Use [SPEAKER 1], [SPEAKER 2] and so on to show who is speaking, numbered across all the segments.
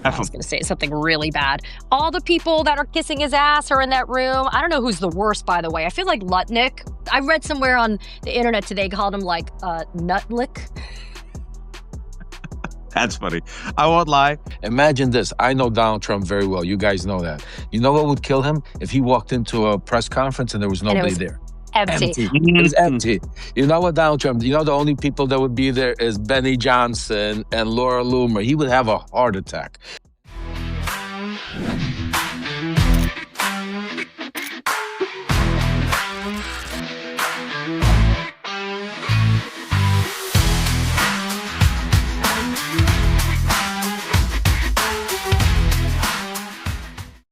[SPEAKER 1] I was going to say something really bad. All the people that are kissing his ass are in that room. I don't know who's the worst, by the way. I feel like Lutnick. I read somewhere on the internet today called him like Nutlick.
[SPEAKER 2] That's funny. I won't lie.
[SPEAKER 3] Imagine this. I know Donald Trump very well. You guys know that. You know what would kill him? If he walked into a press conference and there was nobody there.
[SPEAKER 1] Empty.
[SPEAKER 3] It was empty. You know what, Donald Trump? You know the only people that would be there is Benny Johnson and Laura Loomer. He would have a heart attack.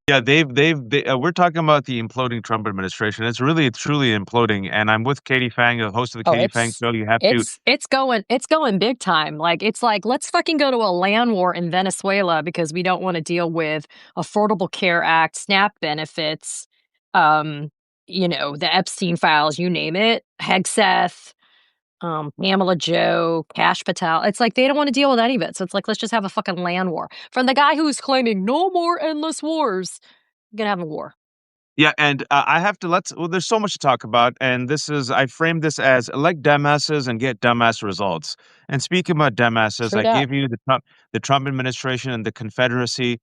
[SPEAKER 2] Yeah, we're talking about the imploding Trump administration. It's really, truly imploding. And I'm with Katie Phang, the host of the Katie Phang Show. You have
[SPEAKER 1] it's going big time. Like, it's like, let's fucking go to a land war in Venezuela because we don't want to deal with Affordable Care Act, SNAP benefits, the Epstein files, you name it, Hegseth, Pamela Joe, Cash Patel. It's like they don't want to deal with any of it. So it's like, let's just have a fucking land war. From the guy who's claiming no more endless wars, we're gonna have a war.
[SPEAKER 2] Yeah, and I have to there's so much to talk about, and I framed this as elect dumbasses and get dumbass results. And speaking about dumbasses, I gave you the Trump administration and the Confederacy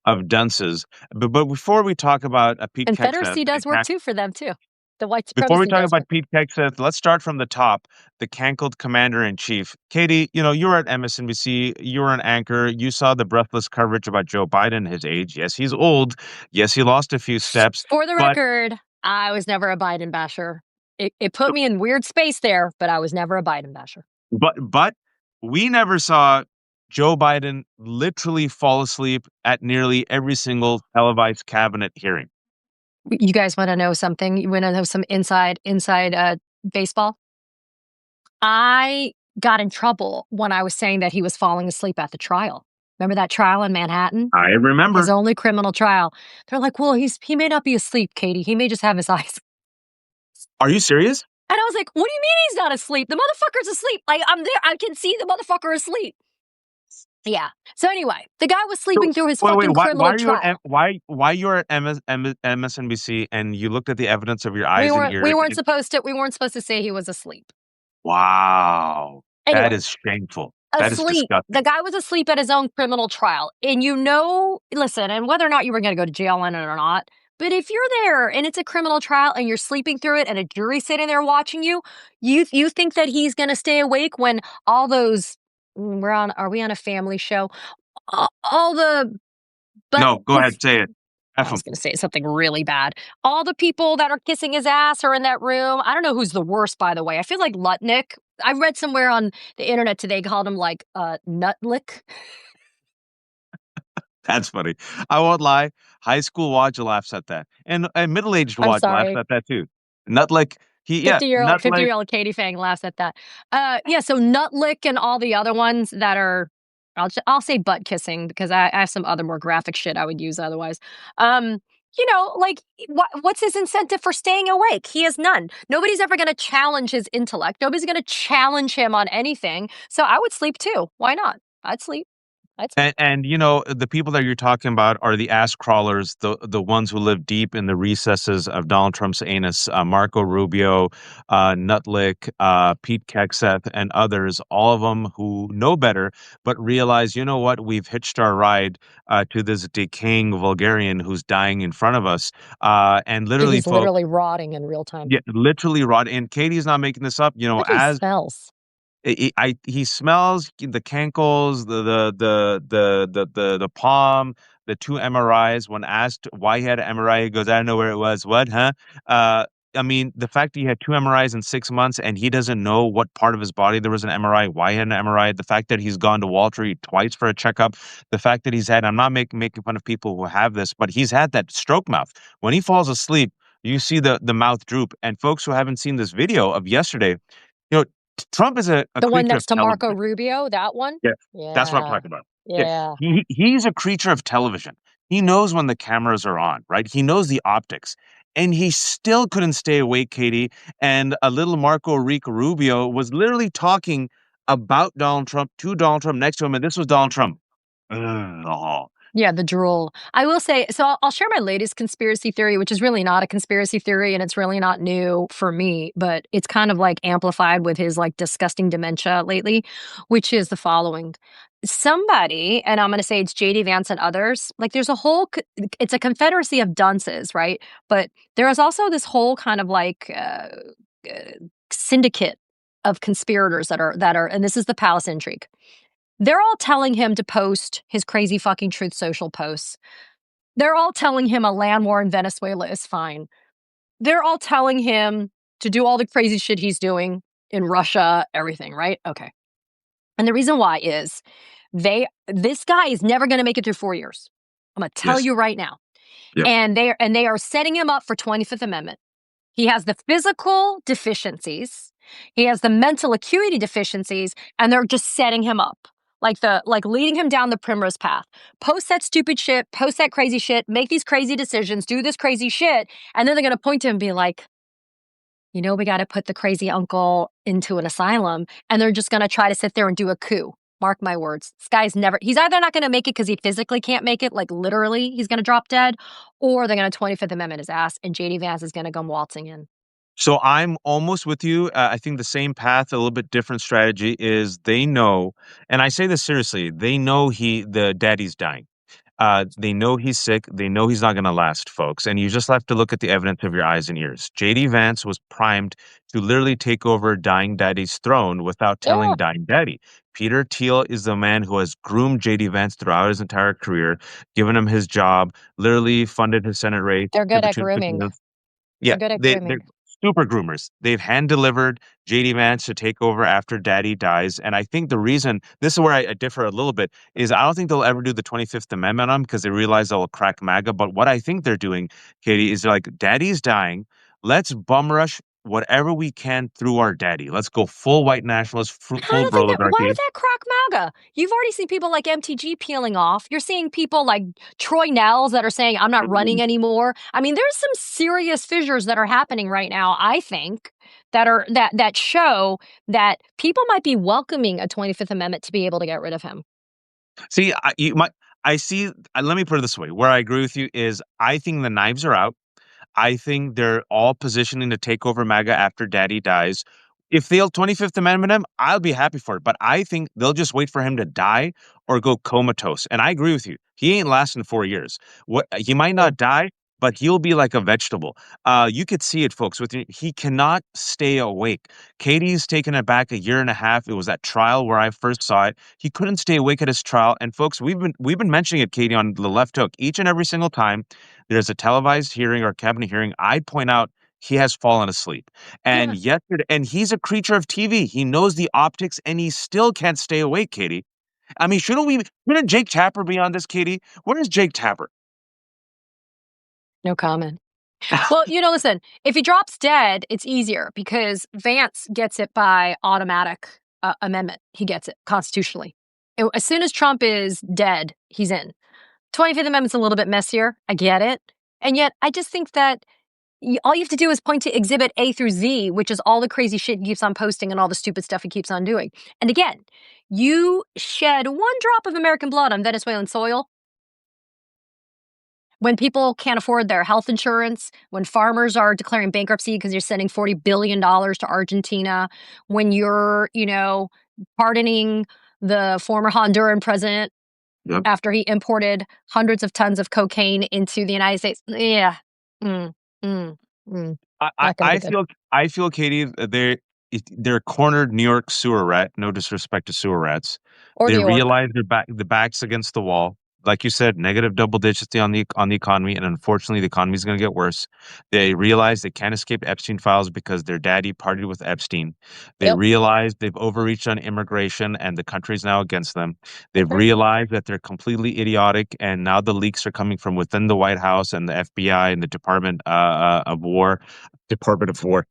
[SPEAKER 2] of dunces. But before we talk about Pete Hegseth,
[SPEAKER 1] Confederacy does work too for them too. The white supremacy.
[SPEAKER 2] Before we talk about Pete Hegseth, let's start from the top. The cankled commander-in-chief. Katie, you were at MSNBC. You were an anchor. You saw the breathless coverage about Joe Biden, his age. Yes, he's old. Yes, he lost a few steps.
[SPEAKER 1] For the record, I was never a Biden basher. It put me in weird space there, but I was never a Biden basher.
[SPEAKER 2] But we never saw Joe Biden literally fall asleep at nearly every single televised cabinet hearing.
[SPEAKER 1] You guys want to know something? You want to know some inside baseball? I got in trouble when I was saying that he was falling asleep at the trial. Remember that trial in Manhattan?
[SPEAKER 2] I remember.
[SPEAKER 1] His only criminal trial. They're like, well, he may not be asleep, Katie. He may just have his eyes.
[SPEAKER 2] Are you serious?
[SPEAKER 1] And I was like, what do you mean he's not asleep? The motherfucker's asleep. Like, I'm there. I can see the motherfucker asleep. Yeah. So anyway, the guy was sleeping through his fucking criminal trial.
[SPEAKER 2] Why you were at MSNBC and you looked at the evidence of your eyes and ears?
[SPEAKER 1] We weren't supposed to say he was asleep.
[SPEAKER 2] Wow. Anyway, that is shameful. That is disgusting.
[SPEAKER 1] The guy was asleep at his own criminal trial. And listen, and whether or not you were going to go to jail on it or not, but if you're there and it's a criminal trial and you're sleeping through it and a jury's sitting there watching you, you think that he's going to stay awake when all those... Are we on a family show?
[SPEAKER 2] No, go ahead, say it.
[SPEAKER 1] I was going to say something really bad. All the people that are kissing his ass are in that room. I don't know who's the worst, by the way. I feel like Lutnick. I read somewhere on the internet today called him like Nutlick.
[SPEAKER 2] That's funny. I won't lie. High school Waj laughs at that, and middle-aged Waj laughs at that too. Nutlick.
[SPEAKER 1] 50-year-old Katie Phang laughs at that. So Nutlick and all the other ones that are, I'll say butt kissing because I have some other more graphic shit I would use otherwise. What's his incentive for staying awake? He has none. Nobody's ever going to challenge his intellect. Nobody's going to challenge him on anything. So I would sleep too. Why not? I'd sleep.
[SPEAKER 2] And the people that you're talking about are the ass crawlers, the ones who live deep in the recesses of Donald Trump's anus, Marco Rubio, Nutlick, Pete Hegseth, and others, all of them who know better, but realize, you know what, we've hitched our ride to this decaying vulgarian who's dying in front of us. And literally,
[SPEAKER 1] he's literally rotting in real time.
[SPEAKER 2] Yeah, literally rotting. And Katie's not making this up,
[SPEAKER 1] Look, as smells.
[SPEAKER 2] He smells the cankles, the palm, the 2 MRIs. When asked why he had an MRI, he goes, I don't know where it was. What, huh? I mean, the fact that he had 2 MRIs in 6 months and he doesn't know what part of his body there was an MRI, why he had an MRI, the fact that he's gone to Walter Reed twice for a checkup, the fact that he's had, I'm not making fun of people who have this, but he's had that stroke mouth. When he falls asleep, you see the mouth droop. And folks who haven't seen this video of yesterday, Trump is the
[SPEAKER 1] one next to Marco Rubio, that one?
[SPEAKER 2] Yeah, that's what I'm talking about.
[SPEAKER 1] Yeah.
[SPEAKER 2] He's a creature of television. He knows when the cameras are on, right? He knows the optics. And he still couldn't stay awake, Katie. And a little Marco Rubio was literally talking about Donald Trump to Donald Trump next to him. And this was Donald Trump. Ugh.
[SPEAKER 1] Yeah, the drool. I will say, so I'll share my latest conspiracy theory, which is really not a conspiracy theory and it's really not new for me, but it's kind of like amplified with his like disgusting dementia lately, which is the following. Somebody, and I'm going to say it's JD Vance and others, like there's a whole, it's a confederacy of dunces, right? But there is also this whole kind of like syndicate of conspirators that are, and this is the palace intrigue. They're all telling him to post his crazy fucking Truth Social posts. They're all telling him a land war in Venezuela is fine. They're all telling him to do all the crazy shit he's doing in Russia, everything, right? Okay. And the reason why is this guy is never going to make it through 4 years. I'm going to tell
[SPEAKER 2] Yes.
[SPEAKER 1] you right now.
[SPEAKER 2] Yep.
[SPEAKER 1] And they are setting him up for 25th Amendment. He has the physical deficiencies, he has the mental acuity deficiencies, and they're just setting him up. Like leading him down the primrose path. Post that stupid shit, post that crazy shit, make these crazy decisions, do this crazy shit, and then they're gonna point to him and be like, we gotta put the crazy uncle into an asylum, and they're just gonna try to sit there and do a coup. Mark my words. This guy's he's either not gonna make it because he physically can't make it, like literally he's gonna drop dead, or they're gonna 25th Amendment his ass, and JD Vance is gonna come waltzing in.
[SPEAKER 2] So I'm almost with you. I think the same path, a little bit different strategy is they know, and I say this seriously, they know the daddy's dying. They know he's sick. They know he's not going to last, folks. And you just have to look at the evidence of your eyes and ears. JD Vance was primed to literally take over dying daddy's throne without
[SPEAKER 1] Yeah,
[SPEAKER 2] telling dying daddy. Peter Thiel is the man who has groomed JD Vance throughout his entire career, given him his job, literally funded his Senate race
[SPEAKER 1] they're
[SPEAKER 2] to
[SPEAKER 1] good
[SPEAKER 2] the
[SPEAKER 1] at
[SPEAKER 2] tune of
[SPEAKER 1] grooming.
[SPEAKER 2] millions.
[SPEAKER 1] They're
[SPEAKER 2] Yeah,
[SPEAKER 1] good at
[SPEAKER 2] they're
[SPEAKER 1] grooming.
[SPEAKER 2] super groomers. They've hand delivered JD Vance to take over after Daddy dies, and I think the reason this is where I differ a little bit is I don't think they'll ever do the 25th Amendment on because they realize they'll crack MAGA. But what I think they're doing, Katie, is like Daddy's dying. Let's bum rush whatever we can through our daddy. Let's go full white nationalist,
[SPEAKER 1] I
[SPEAKER 2] full
[SPEAKER 1] don't think that. Why would
[SPEAKER 2] oligarchy.
[SPEAKER 1] that crack MAGA? You've already seen people like MTG peeling off. You're seeing people like Troy Nels that are saying, I'm not running anymore. I mean, there's some serious fissures that are happening right now, I think, that show that people might be welcoming a 25th Amendment to be able to get rid of him.
[SPEAKER 2] See, I see. Let me put it this way: where I agree with you is, I think the knives are out. I think they're all positioning to take over MAGA after Daddy dies. If they'll 25th Amendment him, I'll be happy for it. But I think they'll just wait for him to die or go comatose. And I agree with you. He ain't lasting 4 years. What he might
[SPEAKER 1] No.
[SPEAKER 2] not die, but he'll be like a vegetable. You could see it, folks. He cannot stay awake. Katie's taken it back a year and a half. It was that trial where I first saw it. He couldn't stay awake at his trial. And folks, we've been mentioning it, Katie, on the left hook each and every single time there's a televised hearing or cabinet hearing, I point out he has fallen asleep. And
[SPEAKER 1] Yeah,
[SPEAKER 2] yesterday, and he's a creature of TV. He knows the optics and he still can't stay awake, Katie. I mean, shouldn't Jake Tapper be on this, Katie? Where is Jake Tapper?
[SPEAKER 1] no comment. Well, listen, if he drops dead, it's easier because Vance gets it by automatic amendment. He gets it constitutionally. As soon as Trump is dead, he's in. 25th Amendment's a little bit messier. I get it. And yet, I just think that all you have to do is point to Exhibit A through Z, which is all the crazy shit he keeps on posting and all the stupid stuff he keeps on doing. And again, you shed one drop of American blood on Venezuelan soil when people can't afford their health insurance, when farmers are declaring bankruptcy because you're sending $40 billion to Argentina, when you're, pardoning the former Honduran president
[SPEAKER 2] Yep.
[SPEAKER 1] after he imported hundreds of tons of cocaine into the United States. Yeah. Mm, mm, mm.
[SPEAKER 2] I, I
[SPEAKER 1] Not going to be
[SPEAKER 2] I
[SPEAKER 1] good.
[SPEAKER 2] feel, Katie, they're cornered New York sewer rat. No disrespect to sewer rats.
[SPEAKER 1] Or
[SPEAKER 2] They
[SPEAKER 1] New York.
[SPEAKER 2] realize the backs against the wall. Like you said, negative double digits on the economy, and unfortunately, the economy is going to get worse. They realize they can't escape Epstein files because their daddy partied with Epstein. They
[SPEAKER 1] Yep.
[SPEAKER 2] realize they've overreached on immigration, and the country's now against them.
[SPEAKER 1] They're
[SPEAKER 2] They've
[SPEAKER 1] crazy.
[SPEAKER 2] realized that they're completely idiotic, and now the leaks are coming from within the White House and the FBI and the Department of War,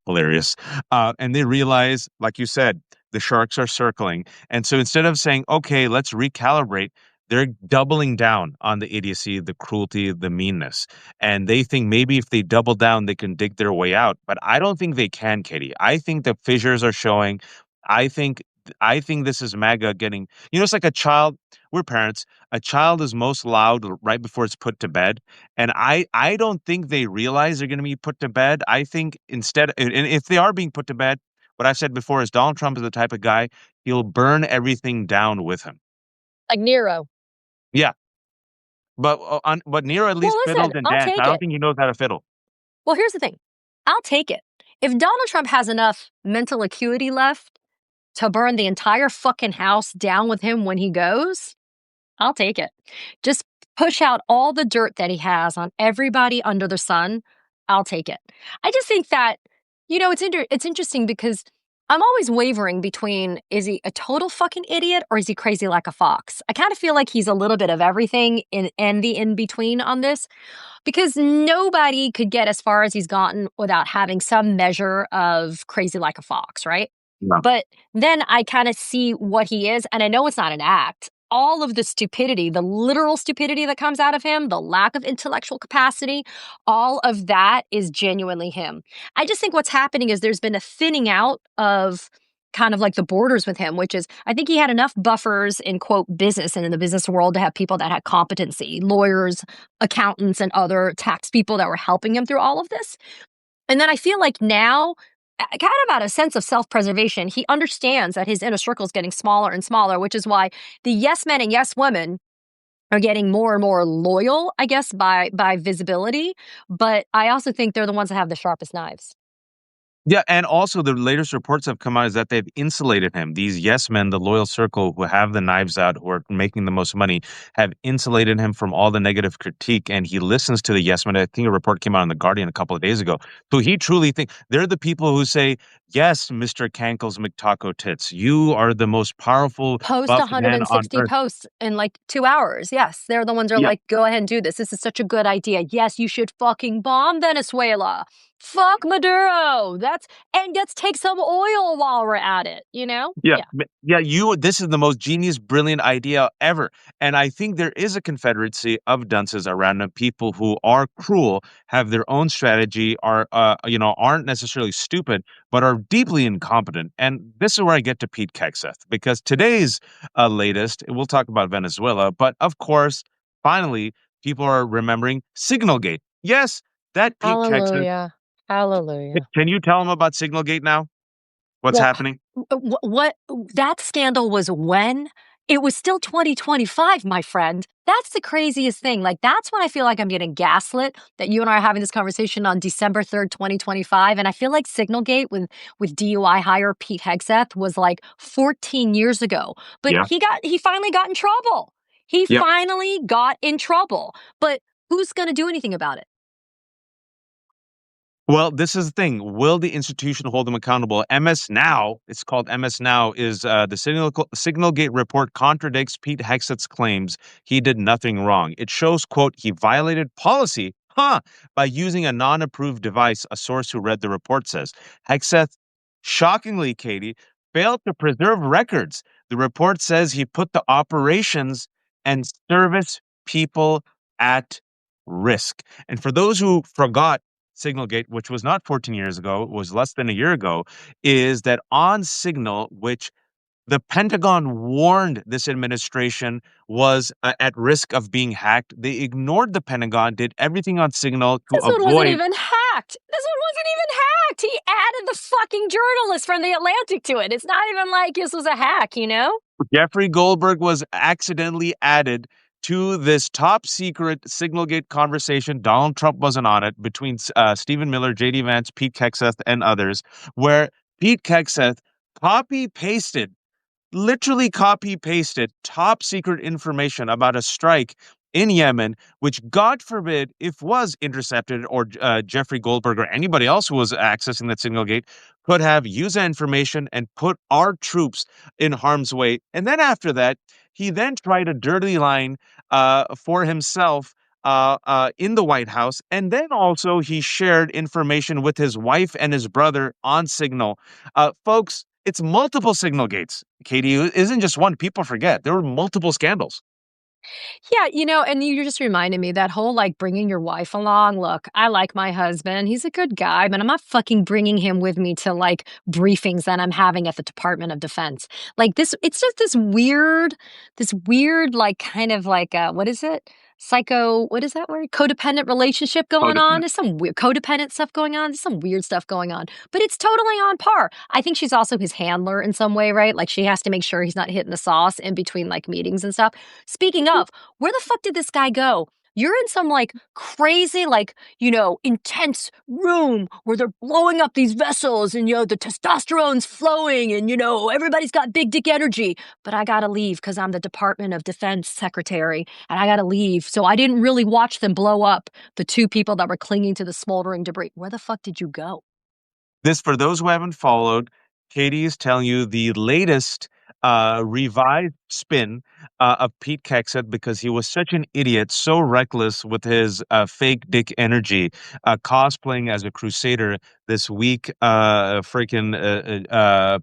[SPEAKER 2] hilarious. And they realize, like you said, the sharks are circling. And so instead of saying, okay, let's recalibrate, they're doubling down on the idiocy, the cruelty, the meanness. And they think maybe if they double down, they can dig their way out. But I don't think they can, Katie. I think the fissures are showing. I think I think this is MAGA getting, it's like a child. We're parents. A child is most loud right before it's put to bed. And I don't think they realize they're going to be put to bed. I think instead, and if they are being put to bed, what I've said before is Donald Trump is the type of guy, he'll burn everything down with him.
[SPEAKER 1] Like Nero.
[SPEAKER 2] Yeah. But Nero at
[SPEAKER 1] Well,
[SPEAKER 2] least
[SPEAKER 1] listen,
[SPEAKER 2] fiddled and
[SPEAKER 1] I'll
[SPEAKER 2] danced. I
[SPEAKER 1] take
[SPEAKER 2] don't
[SPEAKER 1] it.
[SPEAKER 2] think he knows how to fiddle.
[SPEAKER 1] Well, here's the thing. I'll take it. If Donald Trump has enough mental acuity left to burn the entire fucking house down with him when he goes, I'll take it. Just push out all the dirt that he has on everybody under the sun. I'll take it. I just think that, it's interesting because I'm always wavering between, is he a total fucking idiot or is he crazy like a fox? I kind of feel like he's a little bit of everything and the in between on this, because nobody could get as far as he's gotten without having some measure of crazy like a fox, right?
[SPEAKER 2] No.
[SPEAKER 1] But then I kind of see what he is, and I know it's not an act. All of the stupidity, the literal stupidity that comes out of him, the lack of intellectual capacity, all of that is genuinely him. I just think what's happening is there's been a thinning out of kind of like the borders with him, which is, I think he had enough buffers in quote business and in the business world to have people that had competency, lawyers, accountants, and other tax people that were helping him through all of this. And then I feel like now, kind of out of sense of self-preservation, he understands that his inner circle is getting smaller and smaller, which is why the yes men and yes women are getting more and more loyal, I guess, by visibility. But I also think they're the ones that have the sharpest knives.
[SPEAKER 2] Yeah, and also the latest reports have come out is that they've insulated him. These yes men, the loyal circle who have the knives out, who are making the most money, have insulated him from all the negative critique, and he listens to the yes men. I think a report came out in the Guardian a couple of days ago. So he truly thinks they're the people who say, "Yes, Mr. Cankles McTaco Tits, you are the most powerful
[SPEAKER 1] Post
[SPEAKER 2] buff man on
[SPEAKER 1] 160
[SPEAKER 2] earth."
[SPEAKER 1] posts in like 2 hours. Yes, they're the ones that are
[SPEAKER 2] Yeah,
[SPEAKER 1] like, go ahead and do this. This is such a good idea. Yes, you should fucking bomb Venezuela. Fuck Maduro. And let's take some oil while we're at it, you know?
[SPEAKER 2] yeah,
[SPEAKER 1] Yeah.
[SPEAKER 2] yeah. This is the most genius, brilliant idea ever, and I think there is a confederacy of dunces around them, people who are cruel, have their own strategy, aren't necessarily stupid, but are deeply incompetent. And this is where I get to Pete Hegseth, because today's latest, we'll talk about Venezuela, but of course, finally, people are remembering Signalgate. Yes, that Pete Hegseth.
[SPEAKER 1] Hallelujah. Hallelujah.
[SPEAKER 2] Can you tell them about Signalgate now? What's
[SPEAKER 1] Well,
[SPEAKER 2] happening?
[SPEAKER 1] what that scandal was when? It was still 2025, my friend. That's the craziest thing. Like, that's when I feel like I'm getting gaslit that you and I are having this conversation on December 3rd, 2025. And I feel like Signalgate with DUI hire Pete Hegseth was like 14 years ago. But
[SPEAKER 2] Yeah.
[SPEAKER 1] he finally got in trouble. He
[SPEAKER 2] Yep.
[SPEAKER 1] finally got in trouble. But who's going to do anything about it?
[SPEAKER 2] Well, this is the thing. Will the institution hold them accountable? MS Now, it's called MS Now, is the Signalgate report contradicts Pete Hegseth's claims he did nothing wrong. It shows, quote, he violated policy, by using a non-approved device, a source who read the report says. Hegseth, shockingly, Katie, failed to preserve records. The report says he put the operations and service people at risk. And for those who forgot, Signalgate, which was not 14 years ago, it was less than a year ago, is that on Signal, which the Pentagon warned this administration was at risk of being hacked, they ignored the Pentagon, did everything on Signal to
[SPEAKER 1] This one wasn't
[SPEAKER 2] avoid.
[SPEAKER 1] even hacked. This one wasn't even hacked. He added the fucking journalist from the Atlantic to it. It's not even like this was a hack, you know?
[SPEAKER 2] Jeffrey Goldberg was accidentally added to this top secret Signalgate conversation. Donald Trump wasn't on it, between Stephen Miller, J.D. Vance, Pete Hegseth, and others, where Pete Hegseth copy pasted, literally copy pasted top secret information about a strike in Yemen, which God forbid if was intercepted, or Jeffrey Goldberg or anybody else who was accessing that signal gate could have used that information and put our troops in harm's way. And then after that, he then tried a dirty line for himself in the White House. And then also he shared information with his wife and his brother on Signal. Folks, it's multiple signal gates. Katie, it isn't just one. People forget there were multiple scandals.
[SPEAKER 1] Yeah, and you just reminded me that whole like bringing your wife along. Look, I like my husband. He's a good guy, but I'm not fucking bringing him with me to like briefings that I'm having at the Department of Defense. Like this, it's just this weird, like kind of like, what is it? What is that word? Codependent relationship going on.
[SPEAKER 2] Codependent.
[SPEAKER 1] There's some weird codependent stuff going on. There's some weird stuff going on, but it's totally on par. I think she's also his handler in some way, right? Like she has to make sure he's not hitting the sauce in between like meetings and stuff. Speaking of, where the fuck did this guy go? You're in some like crazy, like, intense room where they're blowing up these vessels and, the testosterone's flowing and, everybody's got big dick energy. But I gotta leave because I'm the Department of Defense secretary and I gotta leave. So I didn't really watch them blow up the two people that were clinging to the smoldering debris. Where the fuck did you go?
[SPEAKER 2] This, for those who haven't followed, Katie is telling you the latest revised spin of Pete Kexet because he was such an idiot, so reckless with his fake dick energy, cosplaying as a crusader this weak, freaking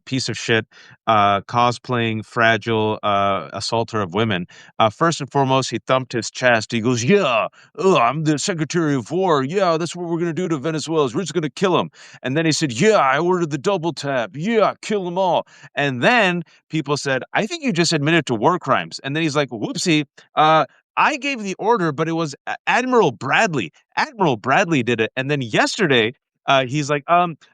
[SPEAKER 2] piece of shit, cosplaying fragile assaulter of women. First and foremost, he thumped his chest. He goes, "Yeah, I'm the Secretary of War. Yeah, that's what we're going to do to Venezuela. We're just going to kill them." And then he said, "Yeah, I ordered the double tap. Yeah, kill them all." And then people said, "I think you just admitted to war crimes." And then he's like, "Whoopsie. I gave the order, but it was Admiral Bradley. Admiral Bradley did it." And then yesterday, he's like,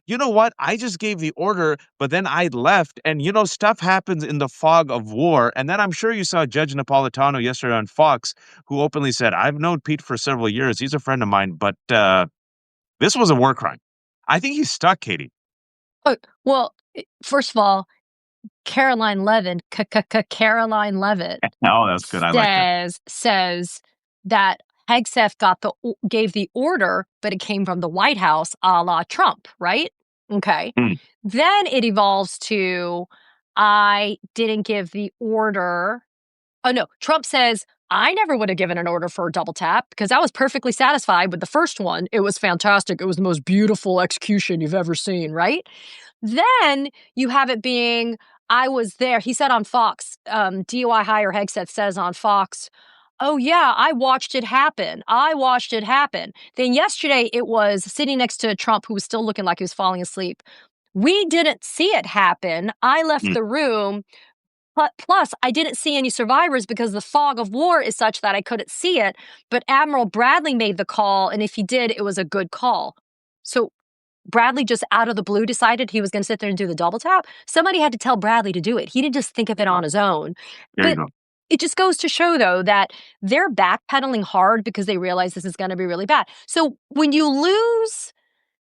[SPEAKER 2] you know what? I just gave the order, but then I left. And, stuff happens in the fog of war. And then I'm sure you saw Judge Napolitano yesterday on Fox, who openly said, "I've known Pete for several years. He's a friend of mine, but this was a war crime." I think he's stuck, Katie.
[SPEAKER 1] Oh, well, first of all, Caroline Levitt, Caroline Levitt
[SPEAKER 2] Oh, that's good. I like that.
[SPEAKER 1] says that Hegseth gave the order, but it came from the White House, a la Trump, right? Okay.
[SPEAKER 2] Mm.
[SPEAKER 1] Then it evolves to I didn't give the order. Oh no, Trump says I never would have given an order for a double tap because I was perfectly satisfied with the first one. It was fantastic. It was the most beautiful execution you've ever seen, right? Then you have it being, I was there. He said on Fox, DOI hire Hegseth says on Fox, "Oh, yeah, I watched it happen. I watched it happen." Then yesterday it was sitting next to Trump, who was still looking like he was falling asleep. "We didn't see it happen. I left
[SPEAKER 2] Mm.
[SPEAKER 1] the room. But plus, I didn't see any survivors because the fog of war is such that I couldn't see it. But Admiral Bradley made the call, and if he did, it was a good call." So Bradley just out of the blue decided he was going to sit there and do the double tap. Somebody had to tell Bradley to do it. He didn't just think of it on his own.
[SPEAKER 2] There you
[SPEAKER 1] But
[SPEAKER 2] go.
[SPEAKER 1] it just goes to show, though, that they're backpedaling hard because they realize this is going to be really bad. So when you lose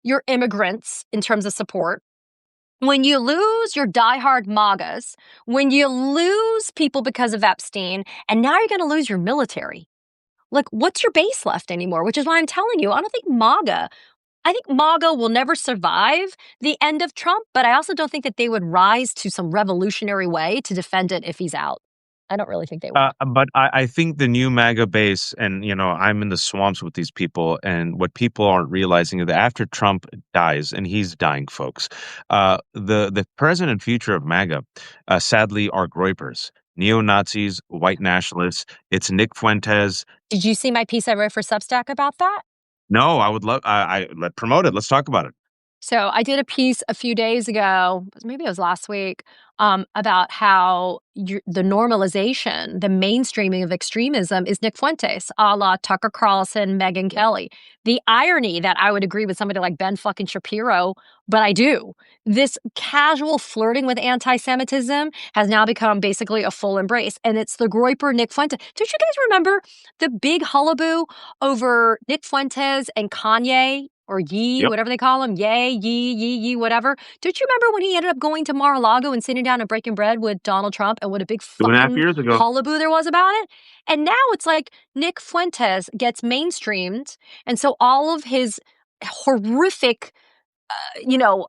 [SPEAKER 1] your immigrants in terms of support, when you lose your diehard MAGAs, when you lose people because of Epstein, and now you're going to lose your military, like, what's your base left anymore? Which is why I'm telling you, I think MAGA will never survive the end of Trump, but I also don't think that they would rise to some revolutionary way to defend it if he's out. I don't really think they will.
[SPEAKER 2] But I think the new MAGA base, and I'm in the swamps with these people, and what people aren't realizing is that after Trump dies, and he's dying, folks, the present and future of MAGA, sadly, are groypers, neo Nazis, white nationalists. It's Nick Fuentes.
[SPEAKER 1] Did you see my piece I wrote for Substack about that?
[SPEAKER 2] No, I would love. Let promote it. Let's talk about it.
[SPEAKER 1] So I did a piece a few days ago, maybe it was last week, about how the normalization, the mainstreaming of extremism is Nick Fuentes, a la Tucker Carlson, Megyn Kelly. The irony that I would agree with somebody like Ben fucking Shapiro, but I do. This casual flirting with anti-Semitism has now become basically a full embrace, and it's the Groyper Nick Fuentes. Don't you guys remember the big hullabaloo over Nick Fuentes and Kanye? Or Yee,
[SPEAKER 2] Yep.
[SPEAKER 1] whatever they call him, Yay, Yee, whatever. Don't you remember when he ended up going to Mar-a-Lago and sitting down and breaking bread with Donald Trump and what a big
[SPEAKER 2] 2.5
[SPEAKER 1] fucking
[SPEAKER 2] years ago.
[SPEAKER 1] hullabaloo there was about it? And now it's like Nick Fuentes gets mainstreamed, and so all of his horrific, you know,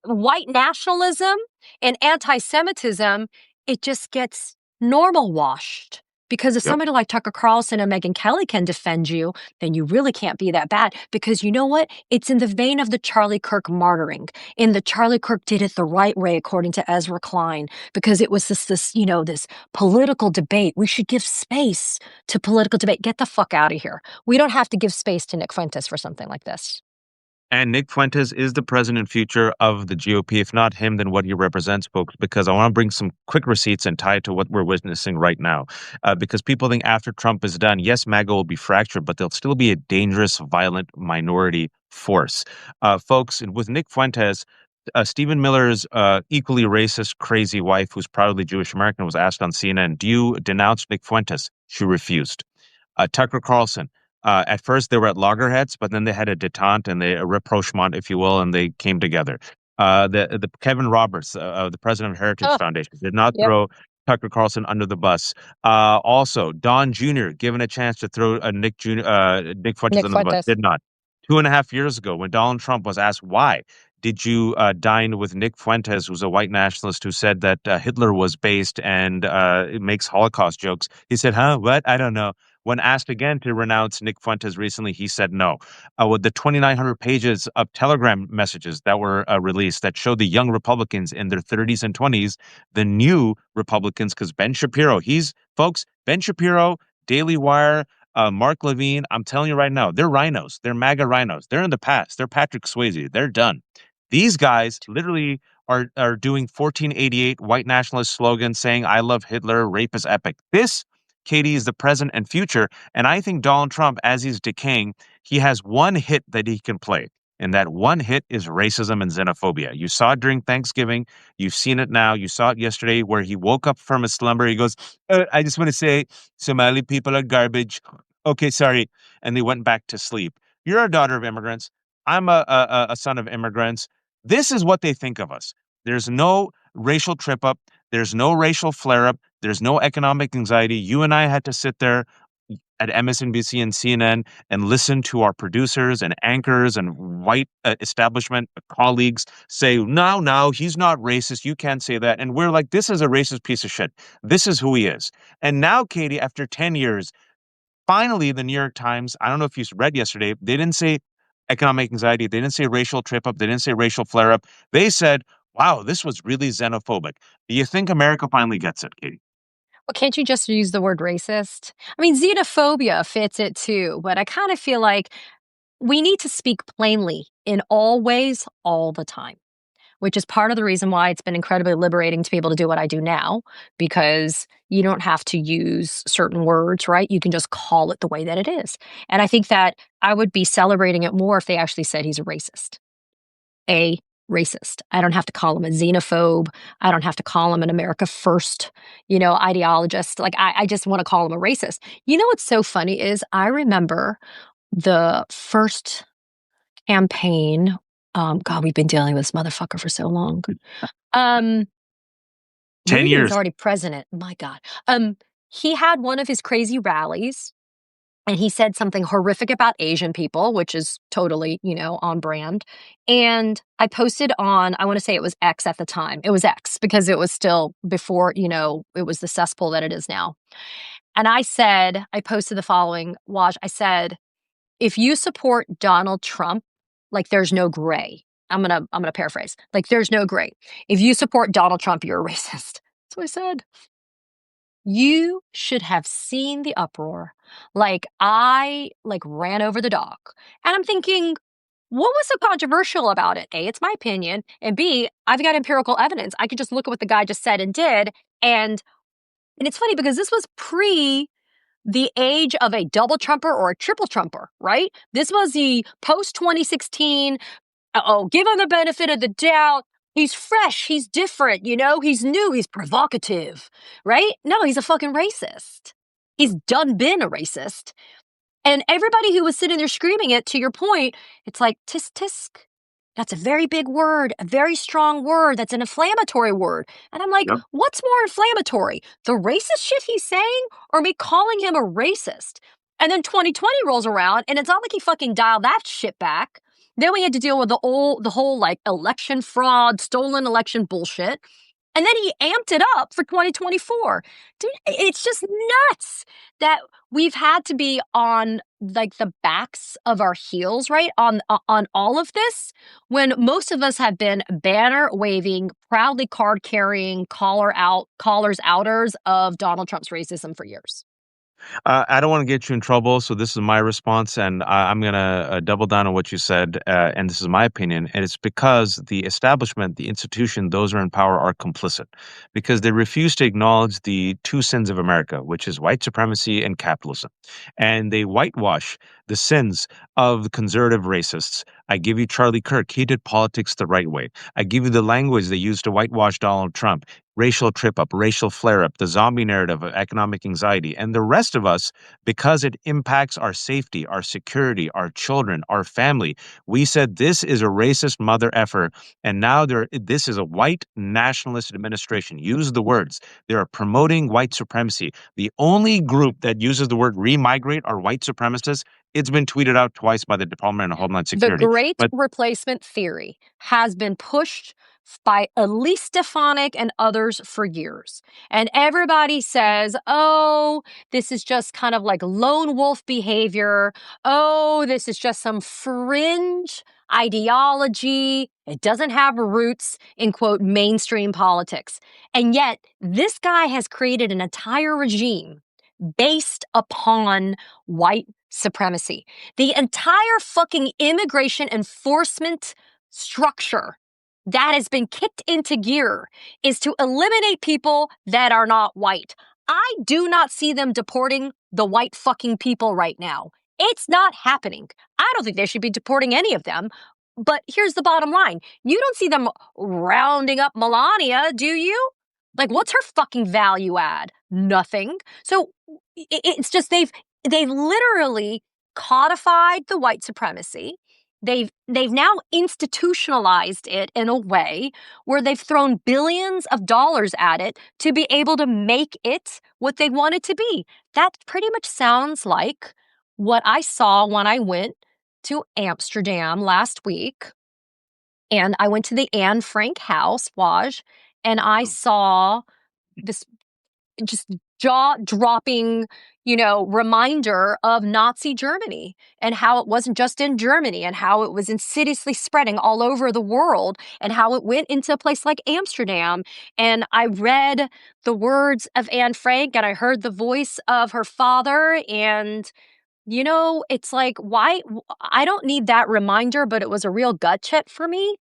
[SPEAKER 1] white nationalism and anti-Semitism, it just gets normal washed. Because if
[SPEAKER 2] Yep.
[SPEAKER 1] somebody like Tucker Carlson and Megyn Kelly can defend you, then you really can't be that bad. Because you know what? It's in the vein of the Charlie Kirk martyring. In the Charlie Kirk did it the right way, according to Ezra Klein, because it was this political debate. We should give space to political debate. Get the fuck out of here. We don't have to give space to Nick Fuentes for something like this.
[SPEAKER 2] And Nick Fuentes is the present and future of the GOP. If not him, then what he represents, folks, because I want to bring some quick receipts and tie it to what we're witnessing right now. Because people think after Trump is done, yes, MAGA will be fractured, but they'll still be a dangerous, violent minority force. Folks, with Nick Fuentes, Stephen Miller's equally racist, crazy wife, who's proudly Jewish American, was asked on CNN, do you denounce Nick Fuentes? She refused. Tucker Carlson. At first, they were at loggerheads, but then they had a detente and a rapprochement, if you will, and they came together. The Kevin Roberts, the president of Heritage
[SPEAKER 1] Oh,
[SPEAKER 2] Foundation, did not
[SPEAKER 1] yep.
[SPEAKER 2] throw Tucker Carlson under the bus. Also, Don Jr., given a chance to throw Nick Fuentes
[SPEAKER 1] Nick
[SPEAKER 2] under the bus,
[SPEAKER 1] Fuentes.
[SPEAKER 2] did not. 2.5 years ago, when Donald Trump was asked why did you dine with Nick Fuentes, who's a white nationalist who said that Hitler was based and it makes Holocaust jokes, he said, huh, what? I don't know. When asked again to renounce Nick Fuentes recently, he said no. With the 2,900 pages of Telegram messages that were released that showed the young Republicans in their 30s and 20s, the new Republicans, because Ben Shapiro, Ben Shapiro, Daily Wire, Mark Levine, I'm telling you right now, they're rhinos. They're MAGA rhinos. They're in the past. They're Patrick Swayze. They're done. These guys literally are doing 1488 white nationalist slogans saying, I love Hitler, rape is epic. This, Katie, is the present and future. And I think Donald Trump, as he's decaying, he has one hit that he can play. And that one hit is racism and xenophobia. You saw it during Thanksgiving. You've seen it now. You saw it yesterday where he woke up from his slumber. He goes, I just want to say Somali people are garbage. Okay, sorry. And they went back to sleep. You're a daughter of immigrants. I'm a son of immigrants. This is what they think of us. There's no racial trip up. There's no racial flare up. There's no economic anxiety. You and I had to sit there at MSNBC and CNN and listen to our producers and anchors and white establishment colleagues say, no, he's not racist. You can't say that. And we're like, this is a racist piece of shit. This is who he is. And now, Katie, after 10 years, finally, the New York Times, I don't know if you read yesterday, they didn't say economic anxiety. They didn't say racial trip up. They didn't say racial flare up. They said, wow, this was really xenophobic. Do you think America finally gets it, Katie?
[SPEAKER 1] Well, can't you just use the word racist? I mean, xenophobia fits it too, but I kind of feel like we need to speak plainly in all ways, all the time, which is part of the reason why it's been incredibly liberating to be able to do what I do now, because you don't have to use certain words, right? You can just call it the way that it is. And I think that I would be celebrating it more if they actually said he's a racist. A racist. I don't have to call him a xenophobe. I don't have to call him an America First, ideologist. Like, I just want to call him a racist. You know what's so funny is I remember the first campaign. God, we've been dealing with this motherfucker for so long.
[SPEAKER 2] 10
[SPEAKER 1] Maybe he was
[SPEAKER 2] years.
[SPEAKER 1] already president. My God. He had one of his crazy rallies and he said something horrific about Asian people, which is totally, on brand. And I posted on, I want to say it was X at the time. It was X because it was still before, it was the cesspool that it is now. And I posted the following, Waj, I said, if you support Donald Trump, like there's no gray. I'm gonna paraphrase. Like there's no gray. If you support Donald Trump, you're a racist. That's what I said. You should have seen the uproar. Like I ran over the dog. And I'm thinking, what was so controversial about it? A, it's my opinion. And B, I've got empirical evidence. I could just look at what the guy just said and did. And it's funny because this was pre the age of a double trumper or a triple trumper, right? This was the post 2016. Give him the benefit of the doubt. He's fresh. He's different. He's new. He's provocative, right? No, he's a fucking racist. He's been a racist. And everybody who was sitting there screaming it, to your point, it's like, tisk, tisk. That's a very big word, a very strong word. That's an inflammatory word. And I'm like,
[SPEAKER 2] Yep.
[SPEAKER 1] what's more inflammatory? The racist shit he's saying or me calling him a racist? And then 2020 rolls around and it's not like he fucking dialed that shit back. Then we had to deal with the whole election fraud, stolen election bullshit. And then he amped it up for 2024. Dude, it's just nuts that we've had to be on like the backs of our heels, right? On all of this, when most of us have been banner waving, proudly card carrying, callers outers of Donald Trump's racism for years.
[SPEAKER 2] I don't want to get you in trouble, so this is my response, and I'm gonna double down on what you said, and this is my opinion, and it's because the establishment, the institution, those who are in power are complicit, because they refuse to acknowledge the two sins of America, which is white supremacy and capitalism, and they whitewash the sins of the conservative racists. I give you Charlie Kirk; he did politics the right way. I give you the language they used to whitewash Donald Trump: racial trip up, racial flare up, the zombie narrative of economic anxiety. And the rest of us, because it impacts our safety, our security, our children, our family, we said this is a racist mother effer. And now this is a white nationalist administration. Use the words. They are promoting white supremacy. The only group that uses the word remigrate are white supremacists. It's been tweeted out twice by the Department of Homeland
[SPEAKER 1] The
[SPEAKER 2] Security.
[SPEAKER 1] great
[SPEAKER 2] But
[SPEAKER 1] replacement theory has been pushed by Elise Stefanik and others for years. And everybody says, oh, this is just kind of like lone wolf behavior. Oh, this is just some fringe ideology. It doesn't have roots in, quote, mainstream politics. And yet, this guy has created an entire regime based upon white supremacy. The entire fucking immigration enforcement structure that has been kicked into gear is to eliminate people that are not white. I do not see them deporting the white fucking people right now. It's not happening. I don't think they should be deporting any of them. But here's the bottom line. You don't see them rounding up Melania, do you? Like, what's her fucking value add? Nothing. So it's just they've literally codified the white supremacy. They've now institutionalized it in a way where they've thrown billions of dollars at it to be able to make it what they want it to be. That pretty much sounds like what I saw when I went to Amsterdam last week. And I went to the Anne Frank house, Waj, and I saw this just jaw-dropping, reminder of Nazi Germany and how it wasn't just in Germany and how it was insidiously spreading all over the world and how it went into a place like Amsterdam. And I read the words of Anne Frank and I heard the voice of her father. And, it's like, why? I don't need that reminder, but it was a real gut check for me.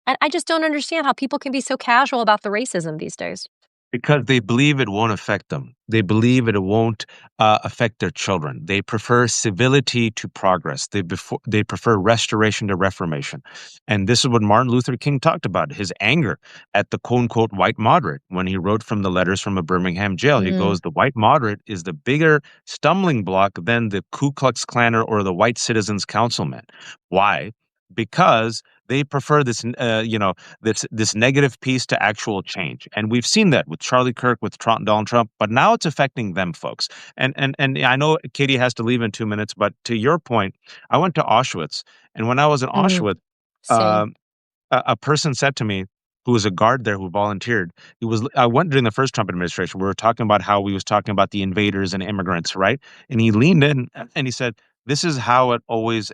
[SPEAKER 1] And I just don't understand how people can be so casual about the racism these days.
[SPEAKER 2] because they believe it won't affect them. They believe it won't affect their children. They prefer civility to progress. They prefer restoration to reformation. And this is what Martin Luther King talked about, his anger at the quote unquote white moderate when he wrote from the letters from a Birmingham jail. He goes, the white moderate is the bigger stumbling block than the Ku Klux Klaner or the white citizens councilman. Why? Because they prefer this negative piece to actual change, and we've seen that with Charlie Kirk, with Donald Trump. But now it's affecting them, folks. And I know Katie has to leave in 2 minutes, but to your point, I went to Auschwitz, and when I was in Auschwitz,
[SPEAKER 1] Same.
[SPEAKER 2] a person said to me, who was a guard there who volunteered. I went during the first Trump administration. We were talking about how we was talking about the invaders and immigrants, right? And he leaned in and he said, "This is how it always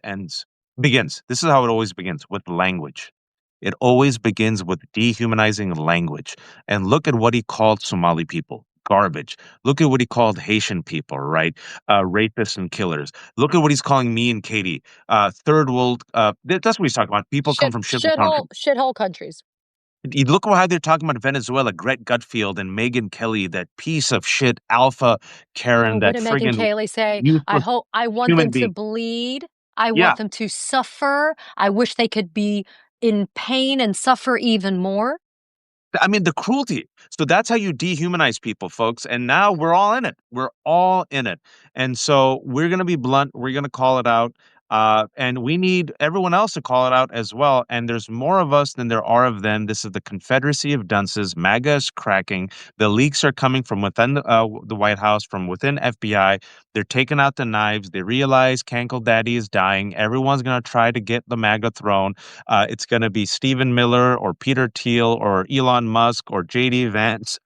[SPEAKER 2] begins. This is how it always begins, with language. It always begins with dehumanizing language." And look at what he called Somali people. Garbage. Look at what he called Haitian people, right? Rapists and killers. Look at what he's calling me and Katie. Third world. That's what he's talking about. People come from shithole countries.
[SPEAKER 1] Shithole countries.
[SPEAKER 2] You look at how they're talking about Venezuela, Greg Gutfield and Megyn Kelly, that piece of shit, Alpha Karen,
[SPEAKER 1] Oh, what
[SPEAKER 2] that
[SPEAKER 1] did Megyn
[SPEAKER 2] friggin'
[SPEAKER 1] Kelly say?
[SPEAKER 2] useless
[SPEAKER 1] I want
[SPEAKER 2] human
[SPEAKER 1] them to
[SPEAKER 2] being.
[SPEAKER 1] bleed. I
[SPEAKER 2] Yeah.
[SPEAKER 1] want them to suffer. I wish they could be in pain and suffer even more.
[SPEAKER 2] I mean, the cruelty. So that's how you dehumanize people, folks. And now we're all in it. We're all in it. And so we're going to be blunt. We're going to call it out. And we need everyone else to call it out as well. And there's more of us than there are of them. This is the Confederacy of Dunces. MAGA is cracking. The leaks are coming from within the White House, from within FBI. They're taking out the knives. They realize Cankle Daddy is dying. Everyone's going to try to get the MAGA throne. It's going to be Stephen Miller or Peter Thiel or Elon Musk or JD Vance,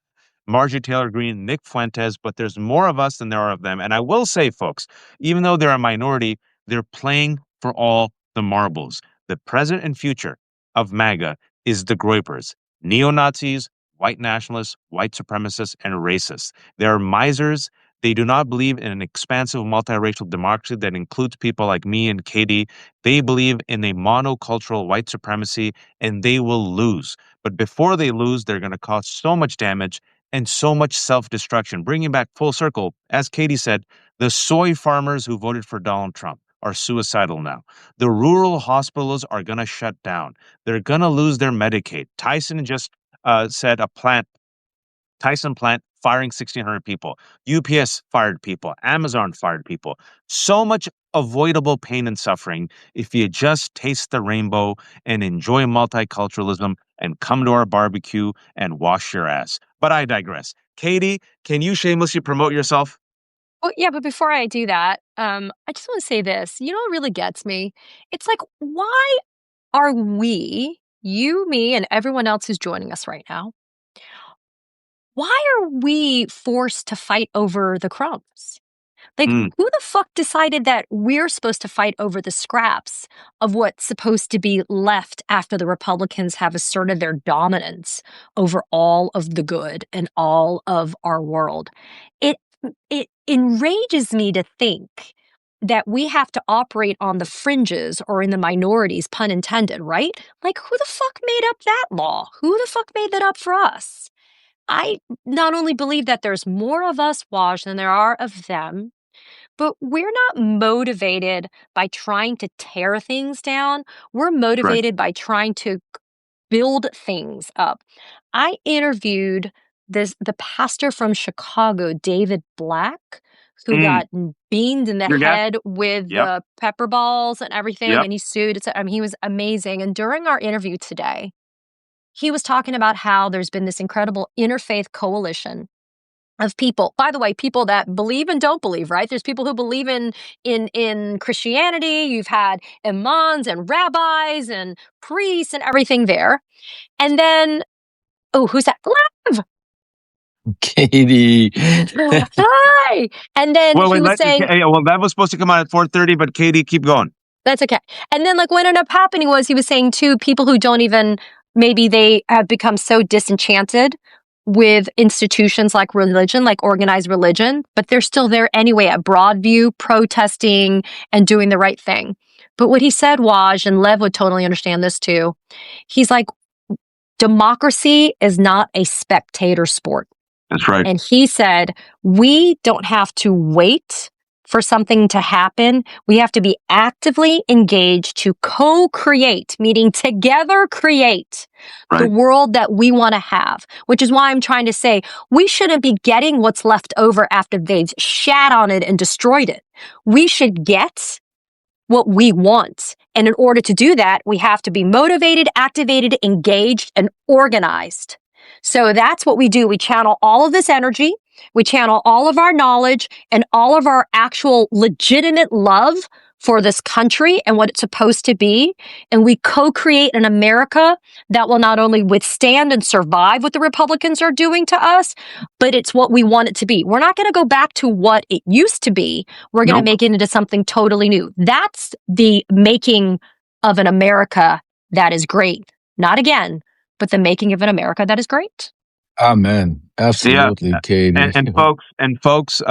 [SPEAKER 2] Marjorie Taylor Greene, Nick Fuentes, but there's more of us than there are of them. And I will say, folks, even though they're a minority, they're playing for all the marbles. The present and future of MAGA is the Groypers, neo-Nazis, white nationalists, white supremacists, and racists. They're misers. They do not believe in an expansive multiracial democracy that includes people like me and Katie. They believe in a monocultural white supremacy, and they will lose. But before they lose, they're going to cause so much damage and so much self-destruction. Bringing back full circle, as Katie said, the soy farmers who voted for Donald Trump are suicidal now. The rural hospitals are going to shut down. They're going to lose their Medicaid. Tyson just said Tyson plant firing 1,600 people. UPS fired people. Amazon fired people. So much avoidable pain and suffering if you just taste the rainbow and enjoy multiculturalism and come to our barbecue and wash your ass. But I digress. Katie, can you shamelessly promote yourself?
[SPEAKER 1] Well, yeah, but before I do that, I just want to say this. You know what really gets me? It's like, why are we, you, me, and everyone else who's joining us right now, why are we forced to fight over the crumbs? Like,
[SPEAKER 2] Mm,
[SPEAKER 1] who the fuck decided that we're supposed to fight over the scraps of what's supposed to be left after the Republicans have asserted their dominance over all of the good and all of our world? It it enrages me to think that we have to operate on the fringes or in the minorities, pun intended, right? Like, who the fuck made up that law? Who the fuck made that up for us? I not only believe that there's more of us, Waj, than there are of them, but we're not motivated by trying to tear things down. We're
[SPEAKER 2] right.
[SPEAKER 1] motivated by trying to build things up. I interviewed the pastor from Chicago, David Black, who
[SPEAKER 2] Mm,
[SPEAKER 1] got beamed in the
[SPEAKER 2] your guess?
[SPEAKER 1] head with
[SPEAKER 2] Yep.
[SPEAKER 1] the pepper balls and everything,
[SPEAKER 2] Yep.
[SPEAKER 1] and he sued. I mean, he was amazing. And during our interview today, he was talking about how there's been this incredible interfaith coalition of people, by the way, people that believe and don't believe, right? There's people who believe in Christianity. You've had imams and rabbis and priests and everything there. And then, oh, who's that? Lev!
[SPEAKER 3] Katie.
[SPEAKER 1] Hi! And then
[SPEAKER 2] Well,
[SPEAKER 1] he
[SPEAKER 2] wait,
[SPEAKER 1] was saying,
[SPEAKER 2] yeah, well, that was supposed to come out at 4:30, but Katie, keep going.
[SPEAKER 1] that's okay. And then, like, what ended up happening was he was saying, too, people who don't even, maybe they have become so disenchanted with institutions like religion, like organized religion, but they're still there anyway at Broadview, protesting and doing the right thing. But what he said, Waj, and Lev would totally understand this too, he's like, democracy is not a spectator sport.
[SPEAKER 2] That's right.
[SPEAKER 1] And he said, we don't have to wait for something to happen. We have to be actively engaged to co-create, meaning together create the
[SPEAKER 2] Right.
[SPEAKER 1] world that we want to have, which is why I'm trying to say we shouldn't be getting what's left over after they've shat on it and destroyed it. We should get what we want. And in order to do that, we have to be motivated, activated, engaged, and organized. So that's what we do. We channel all of this energy. We channel all of our knowledge and all of our actual legitimate love for this country and what it's supposed to be. And we co-create an America that will not only withstand and survive what the Republicans are doing to us, but it's what we want it to be. We're not going to go back to what it used to be. We're going to make it into something totally new. That's the making of an America that is great. Not again, but the making of an America that is great.
[SPEAKER 3] Amen. Absolutely,
[SPEAKER 2] Yeah.
[SPEAKER 3] Katie.
[SPEAKER 2] And folks,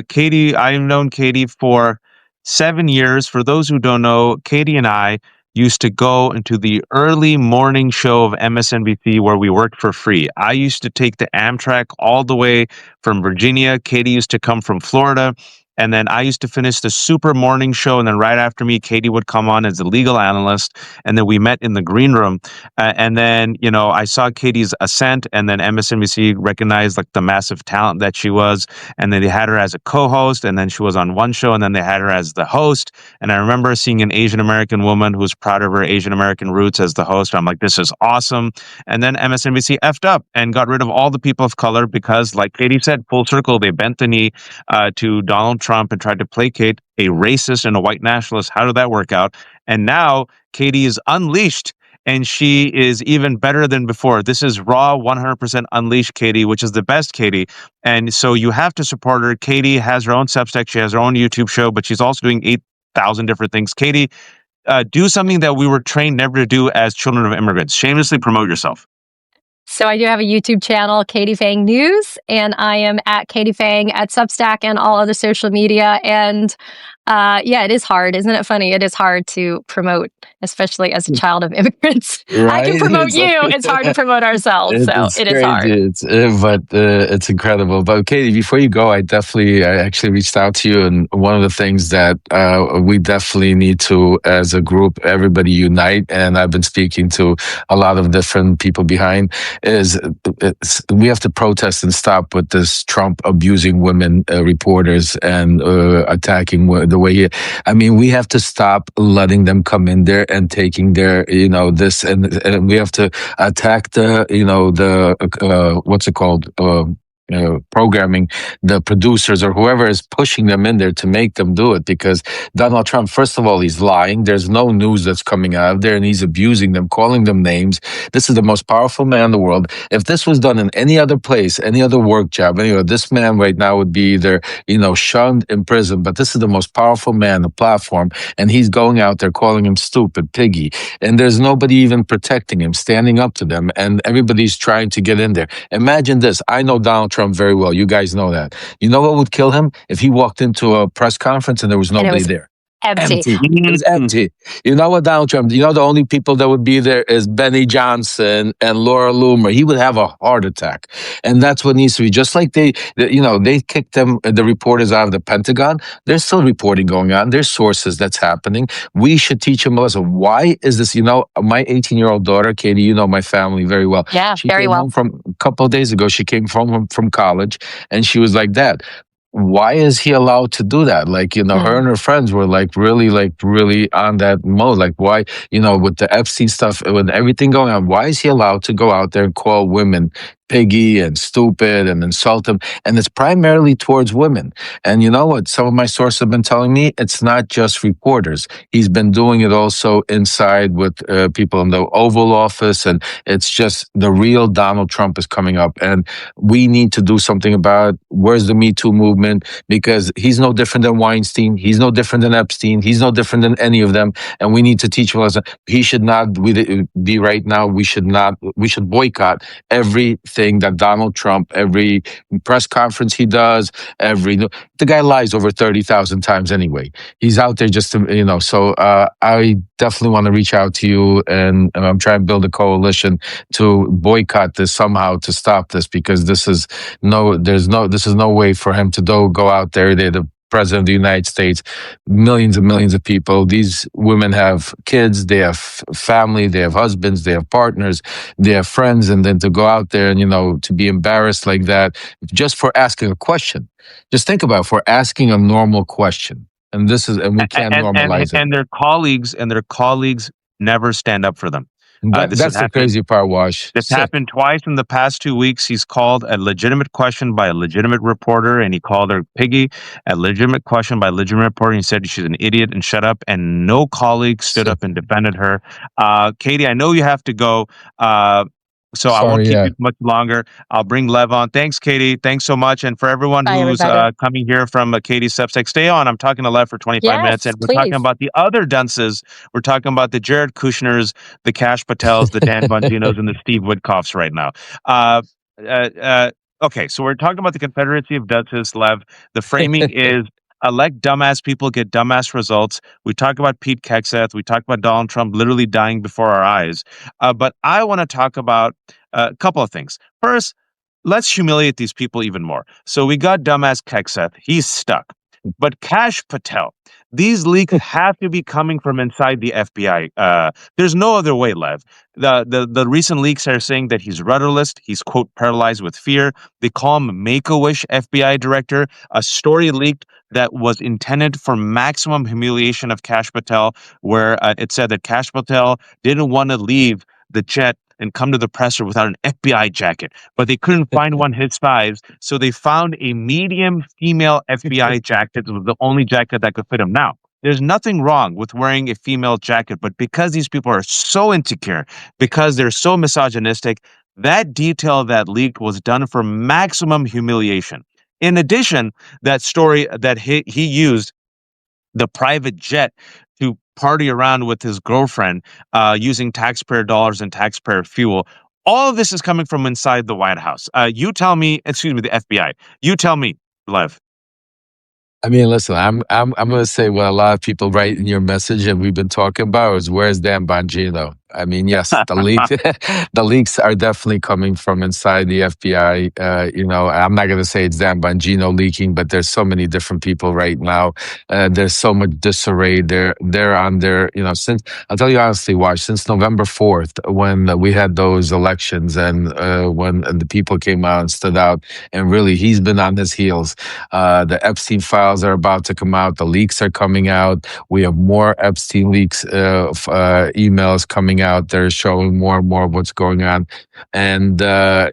[SPEAKER 2] Katie, I've known Katie for 7 years. For those who don't know, Katie and I used to go into the early morning show of MSNBC where we worked for free. I used to take the Amtrak all the way from Virginia. Katie used to come from Florida. And then I used to finish the super morning show. And then right after me, Katie would come on as a legal analyst. And then we met in the green room. And then, I saw Katie's ascent, and then MSNBC recognized like the massive talent that she was. And then they had her as a co-host, and then she was on one show, and then they had her as the host. And I remember seeing an Asian American woman who was proud of her Asian American roots as the host. I'm like, this is awesome. And then MSNBC effed up and got rid of all the people of color because, like Katie said, full circle, they bent the knee to Donald Trump and tried to placate a racist and a white nationalist. How did that work out? And now Katie is unleashed, and she is even better than before. This is raw 100% unleashed Katie, which is the best Katie. And so you have to support her. Katie has her own Substack. She has her own YouTube show, but she's also doing 8,000 different things. Katie, do something that we were trained never to do as children of immigrants. Shamelessly promote yourself.
[SPEAKER 1] So I do have a YouTube channel, Katie Phang News, and I am at Katie Phang at Substack and all other social media. And yeah, it is hard. Isn't it funny? It is hard to promote, especially as a child of immigrants. I can
[SPEAKER 3] Right?
[SPEAKER 1] promote
[SPEAKER 3] It's
[SPEAKER 1] you.
[SPEAKER 3] like
[SPEAKER 1] It's hard to promote ourselves. So
[SPEAKER 3] it's
[SPEAKER 1] it is hard.
[SPEAKER 3] crazy. It's incredible. But Katie, before you go, I actually reached out to you, and one of the things that we definitely need to, as a group, everybody unite. And I've been speaking to a lot of different people behind is we have to protest and stop with this Trump abusing women reporters and attacking the way he. I mean, we have to stop letting them come in there and taking their, this, and we have to attack the, what's it called? Programming, the producers or whoever is pushing them in there to make them do it, because Donald Trump, first of all, he's lying. There's no news that's coming out of there, and he's abusing them, calling them names. This is the most powerful man in the world. If this was done in any other place, any other work job, this man right now would be either, shunned in prison. But this is the most powerful man on the platform, and he's going out there calling him stupid, piggy, and there's nobody even protecting him, standing up to them, and everybody's trying to get in there. Imagine this. I know Donald Trump very well. You guys know that. You know what would kill him? If he walked into a press conference and there was nobody there.
[SPEAKER 1] Empty.
[SPEAKER 3] It was empty. You know what, Donald Trump? The only people that would be there is Benny Johnson and Laura Loomer. He would have a heart attack, and that's what needs to be. Just like they kicked the reporters out of the Pentagon. There's still reporting going on. There's sources that's happening. We should teach them a lesson. Why is this? My 18-year-old daughter, Katie. You know my family very well.
[SPEAKER 1] Yeah,
[SPEAKER 3] she
[SPEAKER 1] very
[SPEAKER 3] came
[SPEAKER 1] well.
[SPEAKER 3] home from a couple of days ago. She came from college, and she was like, "Dad, why is he allowed to do that?" Her and her friends were really on that mode. Like, why, with the Epstein stuff, with everything going on, why is he allowed to go out there and call women piggy and stupid and insult them? And it's primarily towards women. And you know what? Some of my sources have been telling me it's not just reporters. He's been doing it also inside with people in the Oval Office. And it's just the real Donald Trump is coming up. And we need to do something about it. Where's the Me Too movement? Because he's no different than Weinstein. He's no different than Epstein. He's no different than any of them. And we need to teach him a lesson. He should not be right now. We should boycott everything that Donald Trump, every press conference he does, the guy lies over 30,000 times anyway. He's out there just to, so I definitely want to reach out to you, and I'm trying to build a coalition to boycott this somehow, to stop this, because this is no way for him to go out there. They're the president of the United States, millions and millions of people. These women have kids, they have family, they have husbands, they have partners, they have friends, and then to go out there and, to be embarrassed like that just for asking a question. Just think about it, for asking a normal question. And we can't normalize it.
[SPEAKER 2] And their colleagues never stand up for them.
[SPEAKER 3] That's the crazy part, Wash.
[SPEAKER 2] This happened twice in the past 2 weeks. He's called a legitimate question by a legitimate reporter, and he called her piggy. A legitimate question by a legitimate reporter, and he said she's an idiot and shut up. And no colleague stood up and defended her. Katie, I know you have to go. So I won't keep you much longer. I'll bring Lev on. Thanks, Katie. Thanks so much. And for everyone who's coming here from Katie's Substack, stay on. I'm talking to Lev for 25 minutes. And we're talking about the other dunces. We're talking about the Jared Kushners, the Kash Patels, the Dan Bonginos, and the Steve Witkoffs right now. Okay, so we're talking about the Confederacy of Dunces, Lev. The framing is elect dumbass people, get dumbass results. We talk about Pete Hegseth. We talk about Donald Trump literally dying before our eyes. But I want to talk about a couple of things. First, let's humiliate these people even more. So we got dumbass Hegseth. He's stuck. But Kash Patel, these leaks have to be coming from inside the FBI. There's no other way, Lev. The recent leaks are saying that he's rudderless. He's, quote, paralyzed with fear. They call him Make-A-Wish FBI director. A story leaked that was intended for maximum humiliation of Kash Patel, where it said that Kash Patel didn't want to leave the jet and come to the presser without an FBI jacket, but they couldn't find one his size, so they found a medium female FBI jacket. It was the only jacket that could fit him. Now, there's nothing wrong with wearing a female jacket, but because these people are so insecure, because they're so misogynistic, that detail that leaked was done for maximum humiliation. In addition, that story that he used the private jet to party around with his girlfriend using taxpayer dollars and taxpayer fuel. All of this is coming from inside the White House. You tell me, excuse me, the FBI. You tell me, Lev.
[SPEAKER 3] I mean, listen, I'm going to say what a lot of people write in your message, and we've been talking about is where's Dan Bongino? I mean, yes, the leaks are definitely coming from inside the FBI. I'm not going to say it's Dan Bongino leaking, but there's so many different people right now. There's so much disarray. They're on their, since I'll tell you honestly, Watch, since November 4th, when we had those elections and when the people came out and stood out, and really he's been on his heels. The Epstein files are about to come out. The leaks are coming out. We have more Epstein leaks, emails coming out there showing more and more of what's going on. And the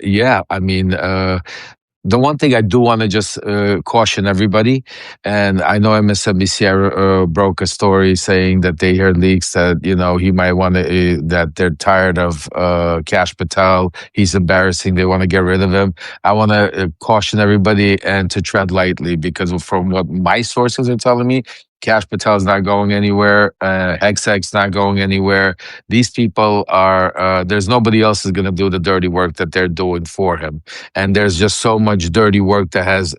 [SPEAKER 3] one thing I do want to just caution everybody, and I know MSNBC broke a story saying that they heard leaks that he might want to that they're tired of Kash Patel. He's embarrassing. They want to get rid of him. I want to caution everybody and to tread lightly, because from what my sources are telling me, Kash Patel is not going anywhere. Hexag's not going anywhere. These people are. There's nobody else is going to do the dirty work that they're doing for him, and there's just so much dirty work that has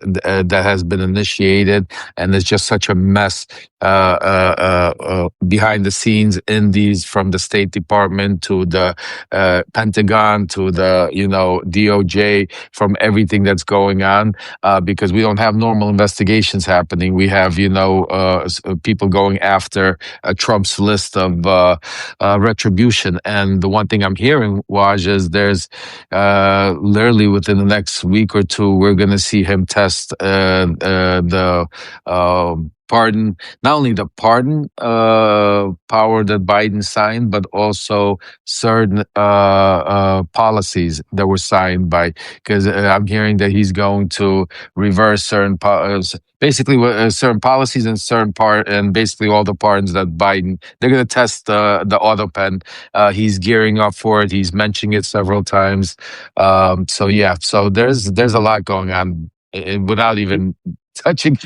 [SPEAKER 3] been initiated, and it's just such a mess behind the scenes in these, from the State Department to the Pentagon to the DOJ, from everything that's going on, because we don't have normal investigations happening. We have people going after Trump's list of retribution. And the one thing I'm hearing, Waj, is there's literally within the next week or two, we're going to see him test the pardon, not only the pardon power that Biden signed, but also certain policies that were signed by, because I'm hearing that he's going to reverse certain basically certain policies and basically all the pardons that Biden, they're going to test the auto pen. He's gearing up for it. He's mentioning it several times. So there's a lot going on without even touching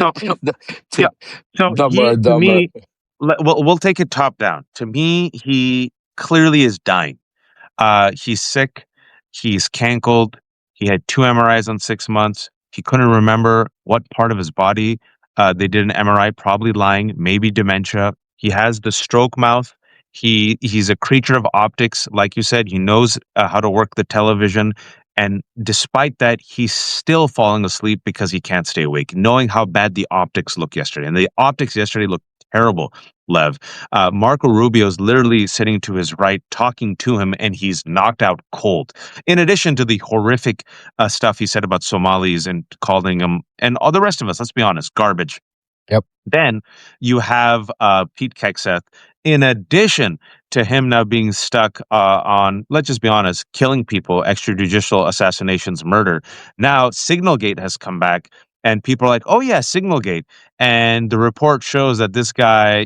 [SPEAKER 2] Yeah. So
[SPEAKER 3] number.
[SPEAKER 2] to me, we'll take it top down. To me, he clearly is dying. He's sick. He's cankled. He had 2 MRIs on 6 months. He couldn't remember what part of his body they did an MRI, probably lying, maybe dementia. He has the stroke mouth. He's a creature of optics. Like you said, he knows how to work the television. And despite that, he's still falling asleep because he can't stay awake, knowing how bad the optics looked yesterday. And the optics yesterday looked terrible, Lev. Marco Rubio's literally sitting to his right, talking to him, and he's knocked out cold. In addition to the horrific stuff he said about Somalis and calling them, and all the rest of us, let's be honest, garbage.
[SPEAKER 3] Yep.
[SPEAKER 2] Then you have Pete Hegseth, in addition to him now being stuck on, let's just be honest, killing people, extrajudicial assassinations, murder. Now Signalgate has come back, and people are like, "Oh yeah, Signalgate," and the report shows that this guy,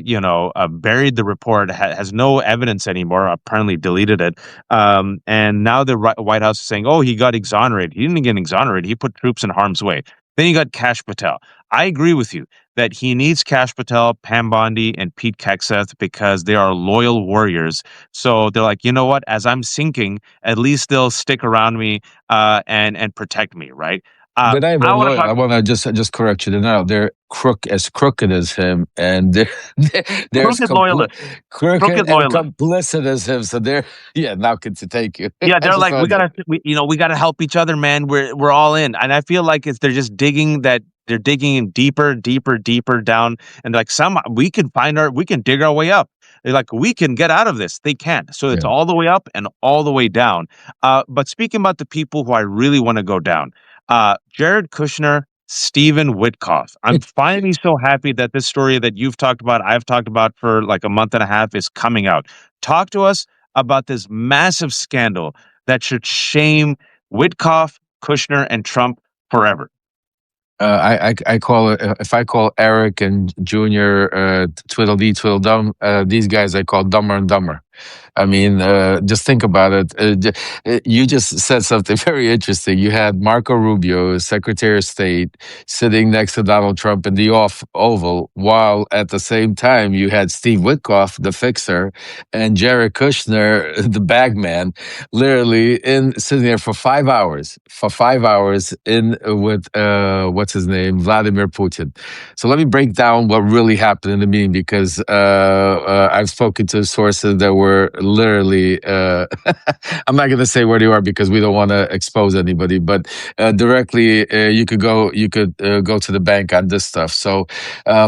[SPEAKER 2] buried the report, has no evidence anymore. Apparently, deleted it. And now the White House is saying, "Oh, he got exonerated." He didn't get exonerated. He put troops in harm's way. Then you got Kash Patel. I agree with you that he needs Kash Patel, Pam Bondi, and Pete Hegseth because they are loyal warriors. So they're like, you know what? As I'm sinking, at least they'll stick around me and protect me, right?
[SPEAKER 3] They're not even
[SPEAKER 2] I want to
[SPEAKER 3] loyal. I
[SPEAKER 2] talk.
[SPEAKER 3] want to just correct you. They're not. They're crooked as him, and they're
[SPEAKER 2] Crooked loyalist.
[SPEAKER 3] crooked
[SPEAKER 2] Crooked
[SPEAKER 3] and
[SPEAKER 2] loyalist.
[SPEAKER 3] complicit as him. So they're now good to take you.
[SPEAKER 2] Yeah,
[SPEAKER 3] I
[SPEAKER 2] they're
[SPEAKER 3] just
[SPEAKER 2] like, we
[SPEAKER 3] wanted to-
[SPEAKER 2] gotta help each other, man. We're all in, and I feel like they're just digging that They're digging in deeper, deeper, deeper down, and like some we can dig our way up. They're like we can get out of this. They can't. So it's
[SPEAKER 3] Yeah.
[SPEAKER 2] all the way up and all the way down. But speaking about the people who I really want to go down, Jared Kushner, Stephen Witkoff. I'm finally so happy that this story that you've talked about, I've talked about for like a month and a half, is coming out. Talk to us about this massive scandal that should shame Witkoff, Kushner, and Trump forever.
[SPEAKER 3] I call it, if I call Eric and Junior Twiddledee Twiddledum, these guys I call Dumber and Dumber. I mean, just think about it. You just said something very interesting. You had Marco Rubio, Secretary of State, sitting next to Donald Trump in the Oval, while at the same time you had Steve Witkoff, the fixer, and Jared Kushner, the bagman, literally in sitting there for 5 hours, in with what's his name, Vladimir Putin. So let me break down what really happened in the meeting because I've spoken to sources that were literally. I'm not going to say where they are because we don't want to expose anybody, but directly you could go to the bank on this stuff. So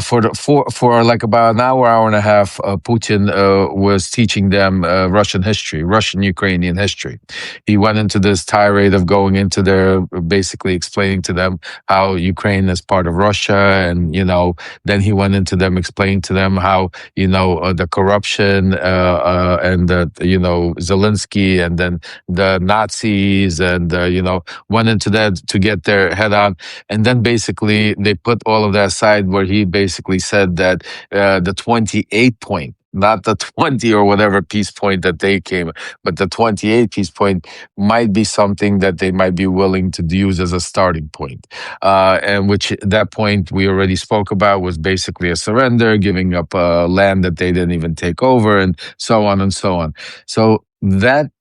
[SPEAKER 3] for like about an hour and a half, Putin was teaching them Russian history, Russian Ukrainian history. He went into this tirade of going into their basically explaining to them how Ukraine is part of Russia, and then he went into them explaining to them how the corruption and Zelensky and then the Nazis and went into that to get their head on, and then basically they put all of that aside where he basically said that the 28 point, not the 20 or whatever peace point that they came, but the 28 peace point might be something that they might be willing to use as a starting point. And which that point we already spoke about was basically a surrender, giving up land that they didn't even take over, and so on and so on. So that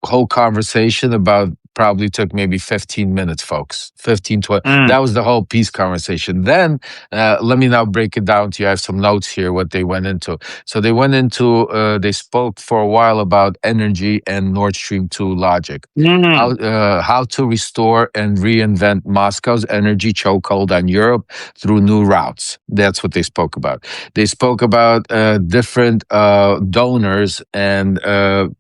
[SPEAKER 3] whole conversation about probably took maybe 15 minutes, folks. 15, 20. That was the whole peace conversation. Then let me now break it down to you. I have some notes here, what they went into. So they went into, they spoke for a while about energy and Nord Stream 2 logic. How to restore and reinvent Moscow's energy chokehold on Europe through new routes. That's what they spoke about. They spoke about different donors and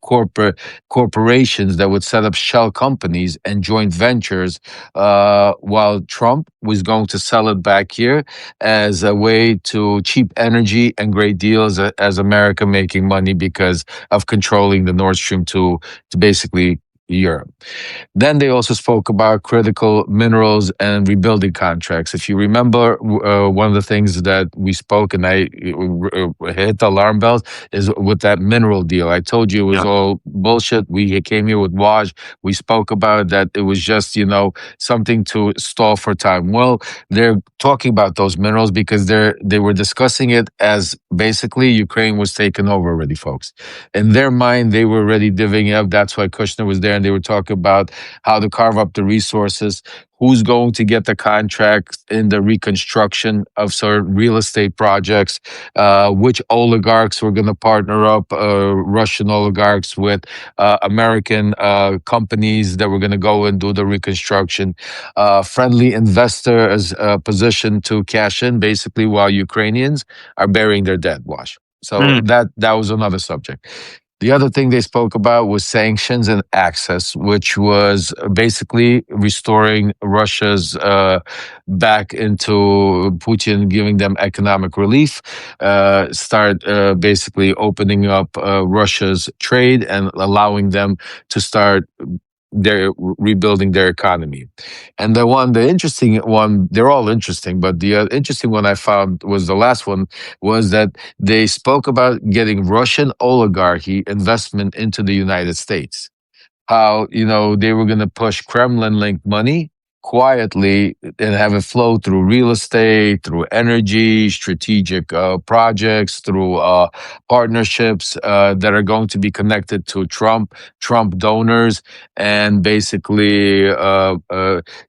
[SPEAKER 3] corporations that would set up shell companies and joint ventures, while Trump was going to sell it back here as a way to cheap energy and great deals as America making money because of controlling the Nord Stream 2 to basically Europe. Then they also spoke about critical minerals and rebuilding contracts. If you remember, one of the things that we spoke and I hit the alarm bells is with that mineral deal. I told you it was all bullshit. We came here with Waj. We spoke about that it was just, something to stall for time. Well, they're talking about those minerals because they were discussing it as basically Ukraine was taken over already, folks. In their mind, they were already divvying up. That's why Kushner was there, and they were talking about how to carve up the resources, who's going to get the contracts in the reconstruction of certain real estate projects, which oligarchs were going to partner up, Russian oligarchs with American companies that were going to go and do the reconstruction, friendly investors positioned to cash in basically while Ukrainians are burying their dead, Wash. So that was another subject. The other thing they spoke about was sanctions and access, which was basically restoring Russia's back into Putin, giving them economic relief, start basically opening up Russia's trade and allowing them to start they're rebuilding their economy. And the interesting one, they're all interesting, but the interesting one I found was the last one, was that they spoke about getting Russian oligarchy investment into the United States. How, they were going to push Kremlin linked money quietly and have it flow through real estate, through energy, strategic projects, through partnerships that are going to be connected to Trump donors, and basically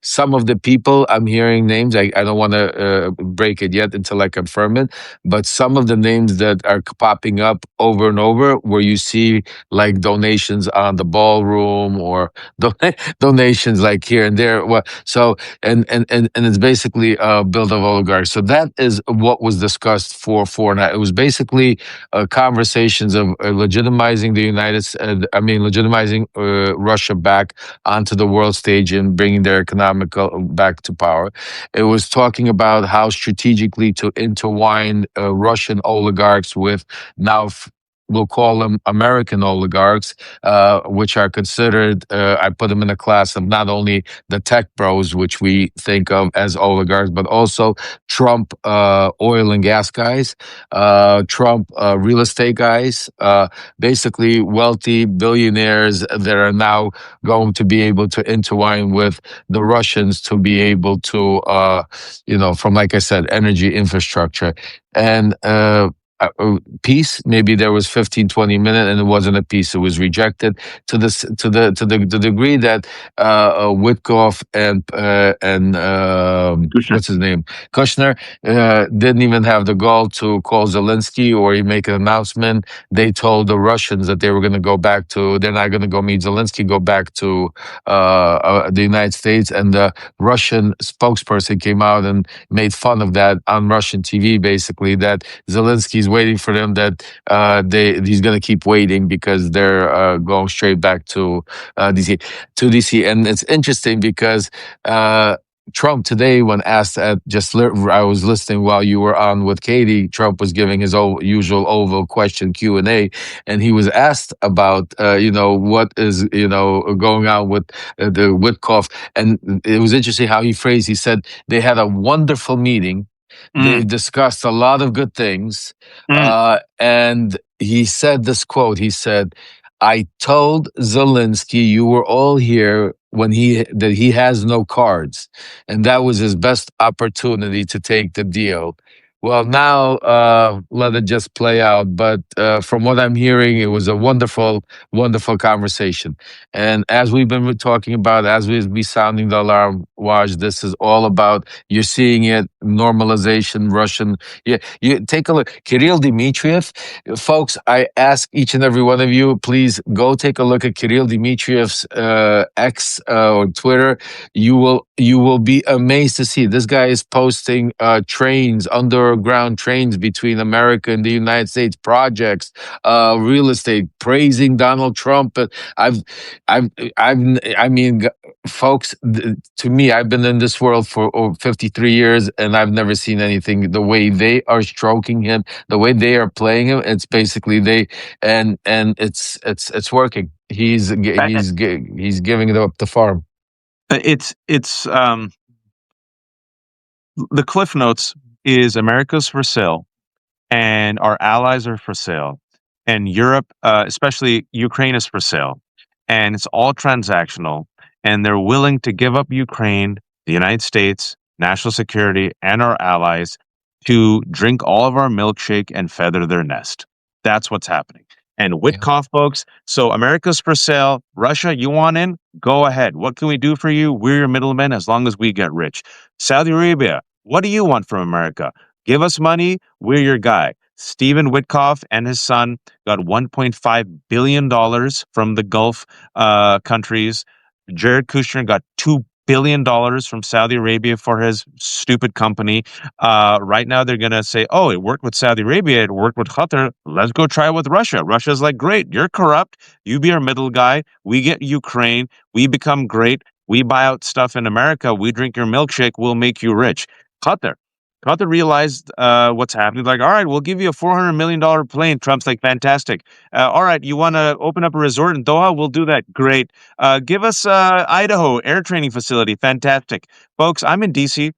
[SPEAKER 3] some of the people I'm hearing names. I don't want to break it yet until I confirm it, but some of the names that are popping up over and over, where you see like donations on the ballroom or donations like here and there. Well, So and it's basically built of oligarchs. So that is what was discussed for night. It was basically conversations of legitimizing the legitimizing Russia back onto the world stage and bringing their economical back to power. It was talking about how strategically to intertwine Russian oligarchs with now. We'll call them American oligarchs, which are considered, I put them in a class of not only the tech bros, which we think of as oligarchs, but also Trump oil and gas guys, Trump real estate guys, basically wealthy billionaires that are now going to be able to intertwine with the Russians to be able to, from, like I said, energy infrastructure. And piece maybe there was 15-20 minutes and it wasn't a piece, it was rejected to this to the degree that Witkoff and
[SPEAKER 2] Kushner.
[SPEAKER 3] what's his name, Kushner, didn't even have the gall to call Zelensky or make an announcement. They told the Russians that they were going to go back to, they're not going to go meet Zelensky, go back to the United States. And the Russian spokesperson came out and made fun of that on Russian TV, basically, that Zelensky's waiting for them, that he's going to keep waiting because they're going straight back to DC. And it's interesting because Trump today, when asked I was listening while you were on with Katie. Trump was giving his usual Oval question Q&A, and he was asked about what is going on with the Witkoff, and it was interesting how he phrased. He said they had a wonderful meeting. They discussed a lot of good things, and he said this quote. He said, "I told Zelensky you were all here when that he has no cards, and that was his best opportunity to take the deal." Well, now let it just play out. But from what I'm hearing, it was a wonderful, wonderful conversation. And as we've been talking about, as we be sounding the alarm, Waj, this is all about, you're seeing it, normalization, Russian. Yeah, you take a look. Kirill Dmitriev, folks, I ask each and every one of you, please go take a look at Kirill Dmitriev's X or Twitter. You will be amazed to see this guy is posting trains, underground trains between America and the United States, projects, real estate, praising Donald Trump. I mean, folks, to me, I've been in this world for over 53 years, and I've never seen anything the way they are stroking him, the way they are playing him. It's basically and it's working. He's giving it up the farm.
[SPEAKER 2] It's the cliff notes is America's for sale, and our allies are for sale, and Europe, especially Ukraine, is for sale, and it's all transactional, and they're willing to give up Ukraine, the United States, national security, and our allies to drink all of our milkshake and feather their nest. That's what's happening. And Witkoff, folks, so America's for sale. Russia, you want in? Go ahead. What can we do for you? We're your middlemen as long as we get rich. Saudi Arabia, what do you want from America? Give us money. We're your guy. Stephen Witkoff and his son got $1.5 billion from the Gulf countries. Jared Kushner got $2 billion from Saudi Arabia for his stupid company. Right now, they're going to say, oh, it worked with Saudi Arabia. It worked with Qatar. Let's go try it with Russia. Russia's like, great, you're corrupt. You be our middle guy. We get Ukraine. We become great. We buy out stuff in America. We drink your milkshake. We'll make you rich. Qatar. Qatar realized what's happening. Like, all right, we'll give you a $400 million plane. Trump's like, fantastic. All right, you want to open up a resort in Doha? We'll do that. Great. Give us Idaho air training facility. Fantastic. Folks, I'm in D.C.,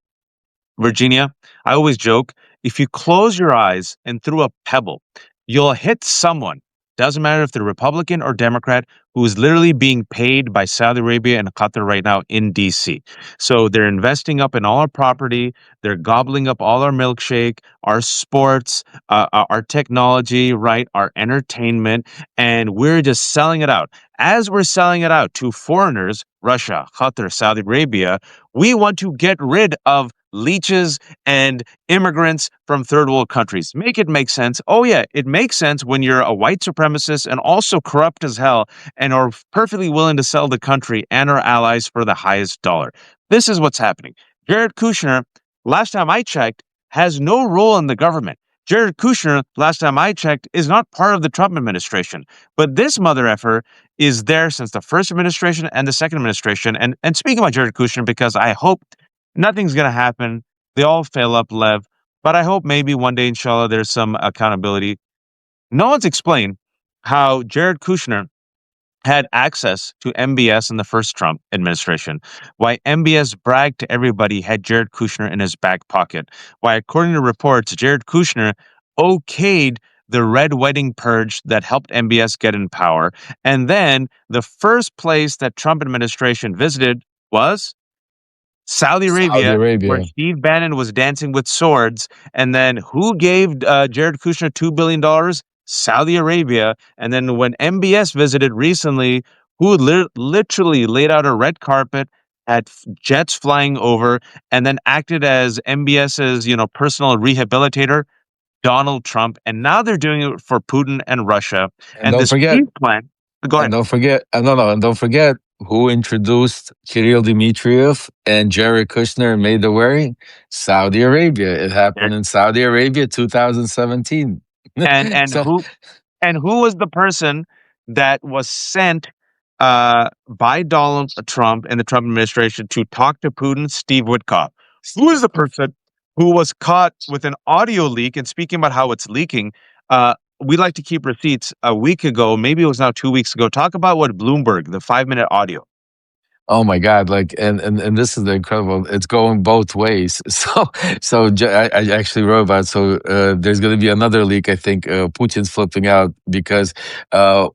[SPEAKER 2] Virginia. I always joke, if you close your eyes and throw a pebble, you'll hit someone. Doesn't matter if they're Republican or Democrat, who is literally being paid by Saudi Arabia and Qatar right now in DC. So they're investing up in all our property. They're gobbling up all our milkshake, our sports, our technology, right? Our entertainment. And we're just selling it out. As we're selling it out to foreigners, Russia, Qatar, Saudi Arabia, we want to get rid of leeches, and immigrants from third world countries. Make it make sense. Oh, yeah, it makes sense when you're a white supremacist and also corrupt as hell and are perfectly willing to sell the country and our allies for the highest dollar. This is what's happening. Jared Kushner, last time I checked, has no role in the government. Jared Kushner, last time I checked, is not part of the Trump administration. But this mother effer is there since the first administration and the second administration. And speaking about Jared Kushner, because I hope nothing's going to happen. They all fail up, Lev. But I hope maybe one day, inshallah, there's some accountability. No one's explained how Jared Kushner had access to MBS in the first Trump administration, why MBS bragged to everybody had Jared Kushner in his back pocket, why, according to reports, Jared Kushner okayed the red wedding purge that helped MBS get in power. And then the first place that Trump administration visited was Saudi
[SPEAKER 3] Saudi
[SPEAKER 2] Arabia, where
[SPEAKER 3] Arabia.
[SPEAKER 2] Steve Bannon was dancing with swords. And then who gave Jared Kushner $2 billion? Saudi Arabia. And then when MBS visited recently, who literally laid out a red carpet, had jets flying over, and then acted as MBS's, personal rehabilitator? Donald Trump. And now they're doing it for Putin and Russia.
[SPEAKER 3] And
[SPEAKER 2] And
[SPEAKER 3] don't
[SPEAKER 2] this
[SPEAKER 3] forget,
[SPEAKER 2] peace plan. Go
[SPEAKER 3] and
[SPEAKER 2] ahead.
[SPEAKER 3] don't forget, no, and don't forget who introduced Kirill Dmitriev and Jared Kushner and made the wedding? Saudi Arabia. It happened in Saudi Arabia, 2017.
[SPEAKER 2] And and
[SPEAKER 3] So,
[SPEAKER 2] who And who was the person that was sent by Donald Trump and the Trump administration to talk to Putin? Steve Witkoff. Who is the person who was caught with an audio leak? And speaking about how it's leaking, we like to keep receipts. A week ago, maybe it was now 2 weeks ago. Talk about what Bloomberg, the 5 minute audio.
[SPEAKER 3] oh my God! Like, and this is the incredible. It's going both ways. I actually wrote about. There's going to be another leak. I think Putin's flipping out because. So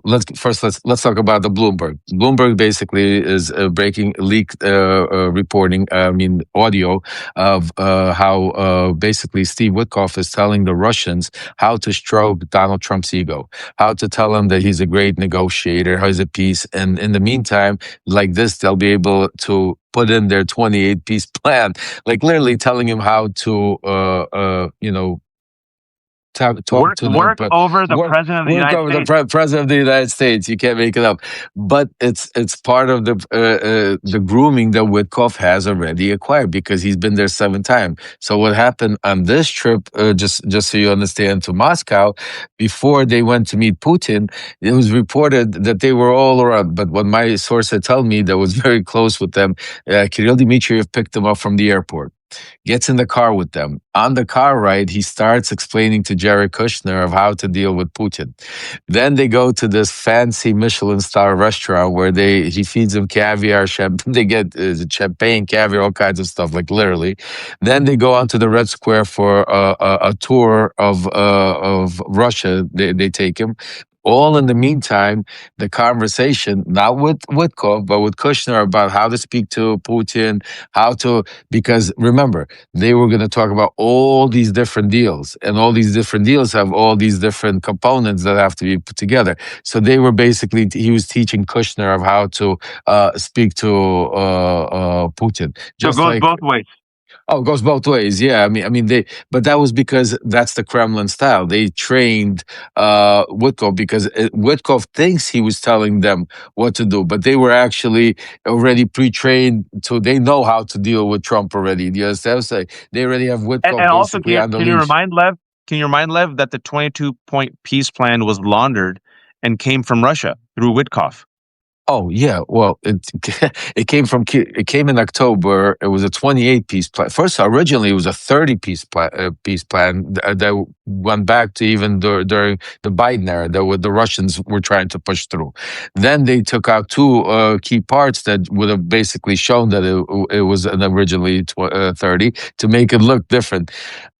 [SPEAKER 3] let's talk about the Bloomberg. Bloomberg basically is breaking leaked reporting. I mean, audio of how basically Steve Witkoff is telling the Russians how to stroke Donald Trump's ego, how to tell him that he's a great negotiator, how he's a peace, and in the meantime, like this, they'll be able to put in their 28-piece plan, like literally telling him how to, talk to them,
[SPEAKER 2] Work
[SPEAKER 3] but
[SPEAKER 2] over the
[SPEAKER 3] work
[SPEAKER 2] president of the
[SPEAKER 3] work
[SPEAKER 2] United
[SPEAKER 3] over the
[SPEAKER 2] States.
[SPEAKER 3] president of the United States. You can't make it up. But it's part of the grooming that Witkoff has already acquired because he's been there 7 times. So what happened on this trip, just so you understand, to Moscow, before they went to meet Putin, it was reported that they were all around. But what my source had told me that was very close with them, Kirill Dmitriev picked them up from the airport, gets in the car with them. On the car ride, he starts explaining to Jared Kushner of how to deal with Putin. Then they go to this fancy Michelin star restaurant where he feeds them caviar, champagne. They get champagne, caviar, all kinds of stuff, like literally. Then they go on to the Red Square for a tour of Russia. They take him. All in the meantime, the conversation, not with Witkoff, but with Kushner about how to speak to Putin, because remember, they were going to talk about all these different deals, and all these different deals have all these different components that have to be put together. So they were basically, he was teaching Kushner of how to speak to Putin.
[SPEAKER 2] So it
[SPEAKER 3] Just
[SPEAKER 2] goes
[SPEAKER 3] like,
[SPEAKER 2] both ways.
[SPEAKER 3] oh, it goes both ways. Yeah, but that was because that's the Kremlin style. They trained Witkoff because Witkoff thinks he was telling them what to do, but they were actually already pre-trained, so they know how to deal with Trump already. You understand? So they already have Witkoff
[SPEAKER 2] And also,
[SPEAKER 3] basically on the
[SPEAKER 2] can you
[SPEAKER 3] leash.
[SPEAKER 2] remind Lev? Can you remind Lev that the 22-point peace plan was laundered and came from Russia through Witkoff?
[SPEAKER 3] Oh yeah, well it came in October. It was a 28-piece plan. First, originally it was a 30-piece plan that went back to even during the Biden era that the Russians were trying to push through. Then they took out two key parts that would have basically shown that it was an originally 30 to make it look different.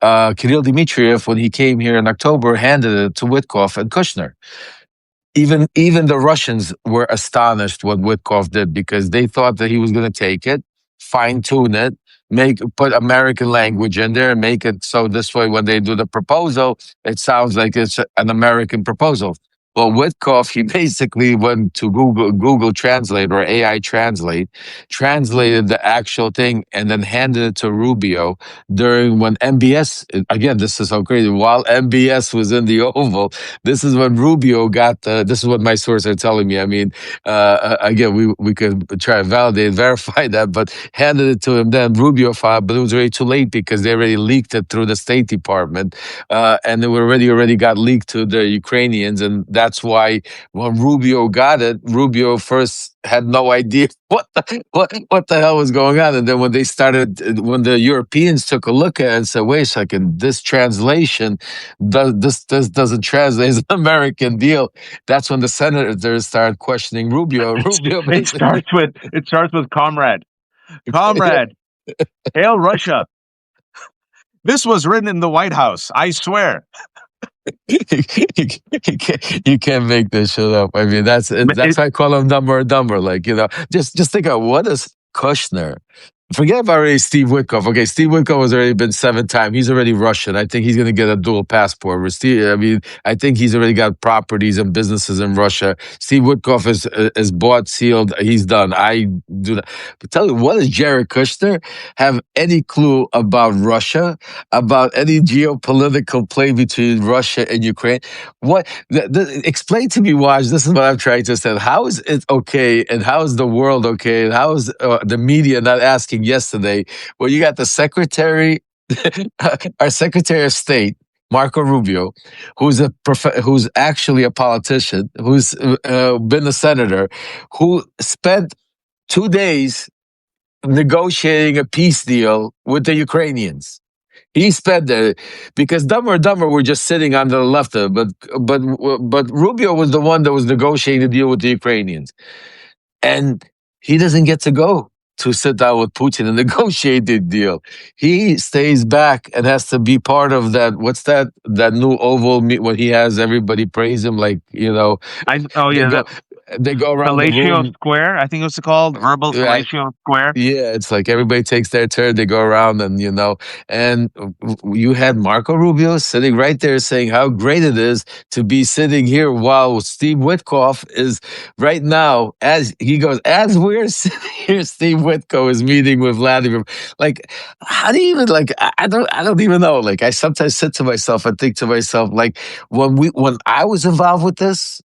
[SPEAKER 3] Kirill Dmitriev, when he came here in October, handed it to Witkoff and Kushner. Even the Russians were astonished what Witkoff did because they thought that he was going to take it, fine tune it, put American language in there, and make it so this way when they do the proposal, it sounds like it's an American proposal. Well, Witkoff, he basically went to Google Translate or AI Translate, translated the actual thing, and then handed it to Rubio during when MBS. Again, this is so crazy. While MBS was in the Oval, this is when Rubio got the. This is what my sources are telling me. I mean, again, we could try to validate, verify that, but handed it to him. Then Rubio filed, but it was already too late because they already leaked it through the State Department, and it already got leaked to the Ukrainians, and that's why when Rubio got it, Rubio first had no idea what the hell was going on, and then when they started, when the Europeans took a look at it and said, "Wait a second, this translation this doesn't translate as an American deal," that's when the senators started questioning Rubio. Rubio
[SPEAKER 2] It
[SPEAKER 3] basically.
[SPEAKER 2] starts with comrade. Comrade, hail Russia. This was written in the White House. I swear.
[SPEAKER 3] You can't make this shit up. I mean, that's why I call him dumber or dumber. Like, just think of what is Kushner. Forget about already Steve Witkoff. Okay, Steve Witkoff has already been 7 times. He's already Russian. I think he's going to get a dual passport. I mean, I think he's already got properties and businesses in Russia. Steve Witkoff is bought, sealed. He's done. I do not. But tell you, what does Jared Kushner have any clue about Russia, about any geopolitical play between Russia and Ukraine? What? Explain to me, Waj. This is what I'm trying to say. How is it okay, and how is the world okay, and how is the media not asking yesterday? Well, you got the secretary, our Secretary of State, Marco Rubio, who's actually a politician, who's been a senator, who spent 2 days negotiating a peace deal with the Ukrainians. He spent there because Dumber and Dumber were just sitting on the left, but Rubio was the one that was negotiating the deal with the Ukrainians, and he doesn't get to go to sit down with Putin and negotiate the deal. He stays back and has to be part of that. What's that new Oval meet when he has everybody praise him, like they go they go around the
[SPEAKER 2] Fellatio
[SPEAKER 3] room.
[SPEAKER 2] Square, I think it was called. Verbal Fellatio Square.
[SPEAKER 3] Yeah, it's like everybody takes their turn. They go around, and and you had Marco Rubio sitting right there saying how great it is to be sitting here while Steve Witkoff is right now, as he goes, as we're sitting here, Steve Witkoff is meeting with Vladimir. Like, how do you even, like, I don't even know. Like, I sometimes sit to myself and think to myself, like, when I was involved with this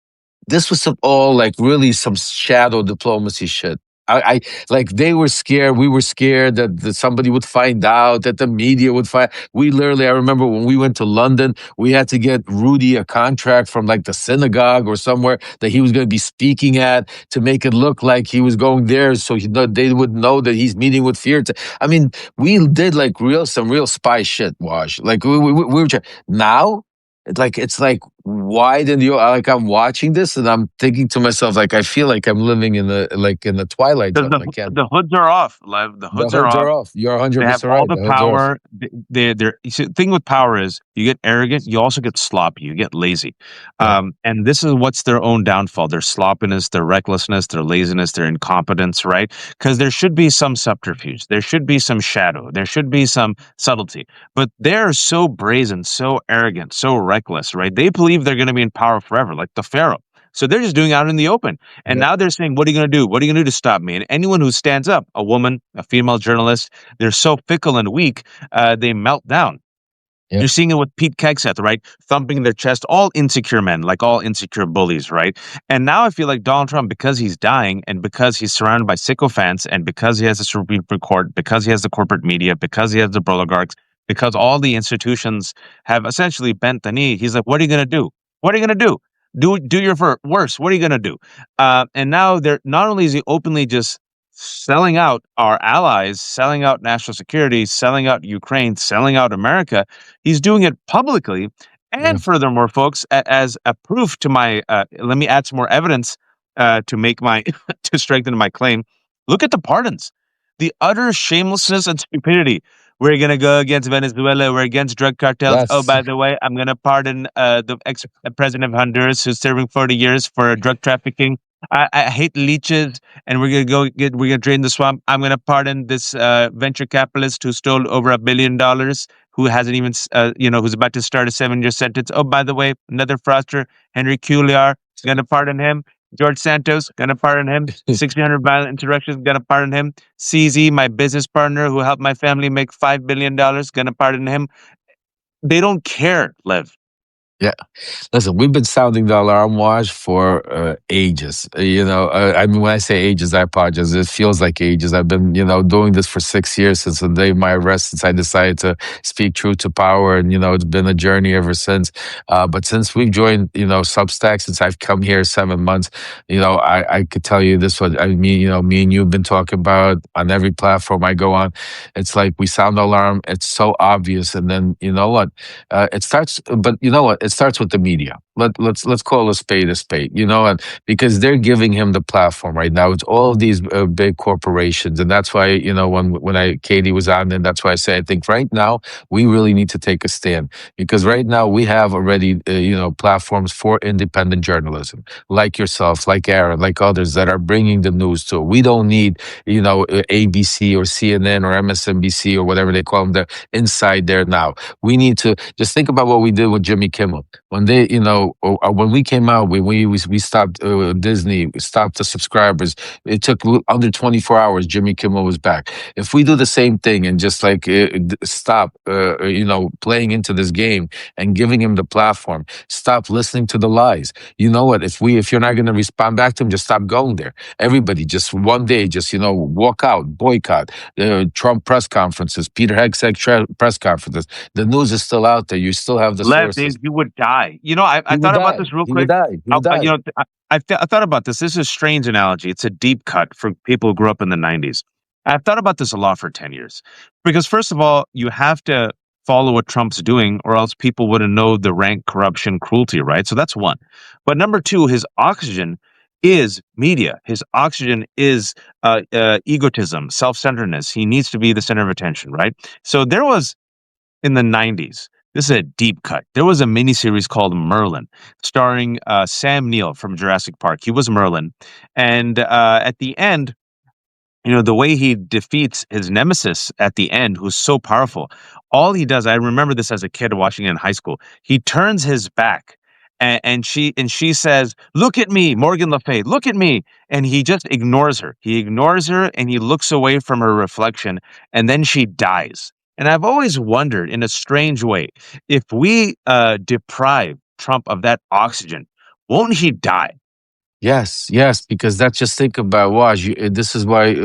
[SPEAKER 3] was all like really some shadow diplomacy shit. I like, they were scared. We were scared that somebody would find out, that the media would find. We literally, I remember when we went to London, we had to get Rudy a contract from like the synagogue or somewhere that he was going to be speaking at to make it look like he was going there, so they would know that he's meeting with fear. I mean, we did like some real spy shit, Wash. Like we were now. It's like, why didn't you, like, I'm watching this and I'm thinking to myself, like, I feel like I'm living in the Twilight Zone. I can't.
[SPEAKER 2] The hoods are off, Lev. The
[SPEAKER 3] The
[SPEAKER 2] hoods are
[SPEAKER 3] hoods
[SPEAKER 2] off.
[SPEAKER 3] are off. You're
[SPEAKER 2] They have
[SPEAKER 3] 100%
[SPEAKER 2] all
[SPEAKER 3] right.
[SPEAKER 2] the
[SPEAKER 3] The hoods are off.
[SPEAKER 2] power. You see, the thing with power is you get arrogant, you also get sloppy, you get lazy.
[SPEAKER 3] Yeah.
[SPEAKER 2] And this is what's their own downfall: their sloppiness, their recklessness, their laziness, their incompetence, right? Because there should be some subterfuge, there should be some shadow, there should be some subtlety. But they're so brazen, so arrogant, so reckless, right? They believe they're going to be in power forever, like the Pharaoh. So they're just doing it out in the open. And
[SPEAKER 3] Yep.
[SPEAKER 2] now they're saying, what are you going to do? What are you going to do to stop me? And anyone who stands up, a woman, a female journalist, they're so fickle and weak, they melt down.
[SPEAKER 3] Yep.
[SPEAKER 2] You're seeing it with Pete Hegseth, right? Thumping their chest, all insecure men, like all insecure bullies, right? And now I feel like Donald Trump, because he's dying and because he's surrounded by sycophants and because he has the Supreme Court, because he has the corporate media, because he has the oligarchs, because all the institutions have essentially bent the knee, he's like, what are you going to do? What are you going to do? Do your worst. What are you going to do? And now they're not only is he openly just selling out our allies, selling out national security, selling out Ukraine, selling out America, he's doing it publicly. And
[SPEAKER 3] Yeah.
[SPEAKER 2] furthermore, folks, as a proof to my, let me add some more evidence to make my, to strengthen my claim. Look at the pardons, the utter shamelessness and stupidity. We're going to go against Venezuela. We're against drug cartels. Oh,
[SPEAKER 3] That's
[SPEAKER 2] by the way, I'm going to pardon the ex-president of Honduras who's serving 40 years for drug trafficking. I hate leeches, and we're gonna drain the swamp. I'm gonna pardon this venture capitalist who stole over $1 billion, who hasn't even, who's about to start a 7-year sentence. Oh, by the way, another fraudster, Henry Cuellar, gonna pardon him. George Santos, gonna pardon him. 1,600 violent insurrections, gonna pardon him. CZ, my business partner who helped my family make $5 billion, gonna pardon him. They don't care, Lev.
[SPEAKER 3] Yeah. Listen, we've been sounding the alarm watch for ages. I mean, when I say ages, I apologize. It feels like ages. I've been, doing this for 6 years since the day of my arrest, since I decided to speak truth to power. And, it's been a journey ever since. But since we've joined, Substack, since I've come here 7 months, I could tell you this, what I mean, me and you have been talking about on every platform I go on. It's like we sound the alarm. It's so obvious. And then, you know what? It starts, but you know what? It starts with the media. Let's call a spade, and because they're giving him the platform right now. It's all of these big corporations, and that's why when Katie was on, and that's why I say I think right now we really need to take a stand, because right now we have already platforms for independent journalism, like yourself, like Aaron, like others that are bringing the news to it. We don't need ABC or CNN or MSNBC or whatever they call them. They're inside there now. We need to just think about what we did with Jimmy Kimmel when they, when we came out, we stopped Disney, we stopped the subscribers. It took under 24 hours. Jimmy Kimmel was back. If we do the same thing and just like stop, playing into this game and giving him the platform, stop listening to the lies. You know what? If you're not going to respond back to him, just stop going there. Everybody, just one day, just walk out, boycott. Trump press conferences, Peter Hegseth press conferences. The news is still out there. You still have the
[SPEAKER 2] Lev,
[SPEAKER 3] sources.
[SPEAKER 2] you would die. I
[SPEAKER 3] He would
[SPEAKER 2] thought about
[SPEAKER 3] die.
[SPEAKER 2] this real
[SPEAKER 3] He would
[SPEAKER 2] quick.
[SPEAKER 3] die. He would die.
[SPEAKER 2] I thought about this. This is a strange analogy. It's a deep cut for people who grew up in the 90s. I've thought about this a lot for 10 years. Because, first of all, you have to follow what Trump's doing, or else people wouldn't know the rank corruption, cruelty, right? So that's one. But number two, his oxygen is media. His oxygen is egotism, self centeredness. He needs to be the center of attention, right? So there was in the 90s. This is a deep cut. There was a miniseries called Merlin, starring Sam Neill from Jurassic Park. He was Merlin. And at the end, the way he defeats his nemesis at the end, who's so powerful, all he does, I remember this as a kid watching it in high school, he turns his back and she says, "Look at me, Morgan Le Fay, look at me." And he just ignores her. He ignores her and he looks away from her reflection, and then she dies. And I've always wondered in a strange way, if we deprive Trump of that oxygen, won't he die?
[SPEAKER 3] Yes, yes, because that's just think about Waj. This is why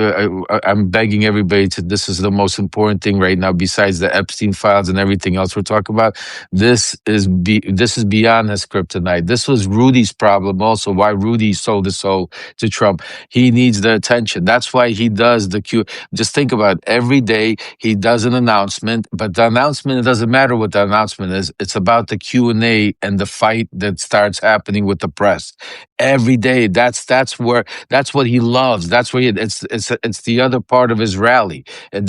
[SPEAKER 3] I'm begging everybody to. This is the most important thing right now, besides the Epstein files and everything else we're talking about. This is beyond his kryptonite. This was Rudy's problem also. Why Rudy sold his soul to Trump? He needs the attention. That's why he does the Q. Just think about it. Every day he does an announcement, but the announcement, it doesn't matter what the announcement is. It's about the Q&A and the fight that starts happening with the press every day. That's what he loves. That's where it's the other part of his rally,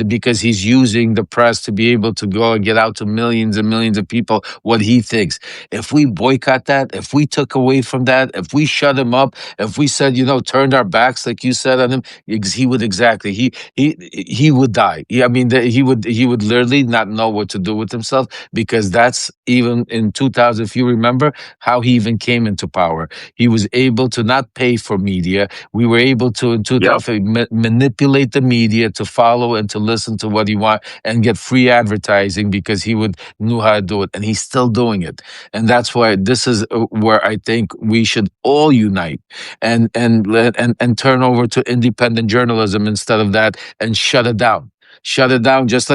[SPEAKER 3] because he's using the press to be able to go and get out to millions and millions of people what he thinks. If we boycott that, if we took away from that, if we shut him up, if we said turned our backs like you said on him, he would exactly he would die. I mean, he would literally not know what to do with himself, because that's even in 2000. If you remember how he even came into power, he was able to not pay for media. We were able to in
[SPEAKER 2] Yep.
[SPEAKER 3] 2000 manipulate the media to follow and to listen to what he want and get free advertising, because he knew how to do it, and he's still doing it. And that's why this is where I think we should all unite and turn over to independent journalism instead of that, and shut it down. Shut it down. Just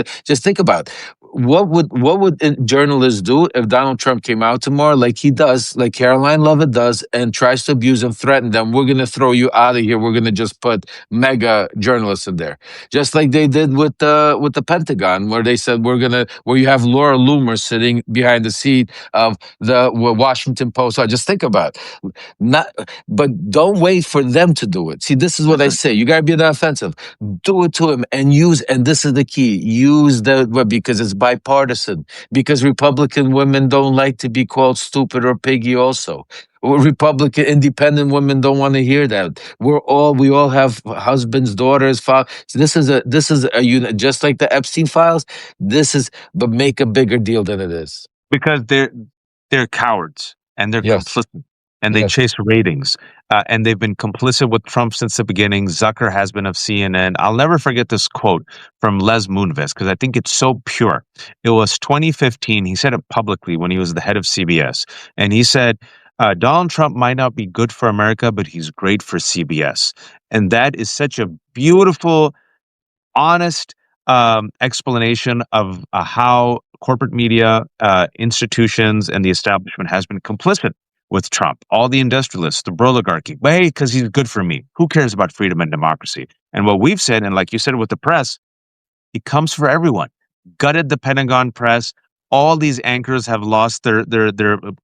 [SPEAKER 3] think about it. What would journalists do if Donald Trump came out tomorrow, like he does, like Caroline Levitt does, and tries to abuse and threaten them? We're going to throw you out of here. We're going to just put mega journalists in there, just like they did with the Pentagon, where they said where you have Laura Loomer sitting behind the seat of the Washington Post. So just think about it. But don't wait for them to do it. See, this is what I say. You got to be on the offensive. Do it to him and and this is the key, use because it's bipartisan, because Republican women don't like to be called stupid or piggy also. Republican independent women don't want to hear that. We all have husbands, daughters, fathers. So this is a unit, just like the Epstein files. But make a bigger deal than it is.
[SPEAKER 2] Because they're cowards and they're
[SPEAKER 3] Yes.
[SPEAKER 2] complicit. and they
[SPEAKER 3] Yes.
[SPEAKER 2] chase ratings. And they've been complicit with Trump since the beginning. Zucker has been of CNN. I'll never forget this quote from Les Moonves because I think it's so pure. It was 2015. He said it publicly when he was the head of CBS. And he said, Donald Trump might not be good for America, but he's great for CBS. And that is such a beautiful, honest explanation of how corporate media institutions and the establishment has been complicit with Trump. All the industrialists, the oligarchy, but hey, because he's good for me. Who cares about freedom and democracy? And what we've said, and like you said with the press, he comes for everyone. Gutted the Pentagon press. All these anchors have lost their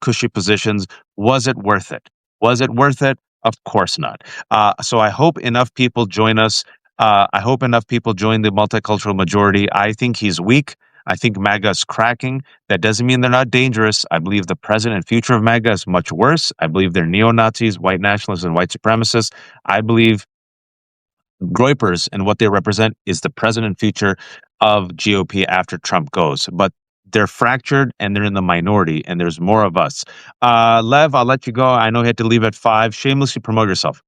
[SPEAKER 2] cushy positions. Was it worth it? Was it worth it? Of course not. So I hope enough people join us. I hope enough people join the multicultural majority. I think he's weak. I think MAGA is cracking. That doesn't mean they're not dangerous. I believe the present and future of MAGA is much worse. I believe they're neo-Nazis, white nationalists, and white supremacists. I believe Groypers and what they represent is the present and future of GOP after Trump goes. But they're fractured and they're in the minority, and there's more of us. Lev, I'll let you go. I know you had to leave at 5. Shamelessly promote yourself.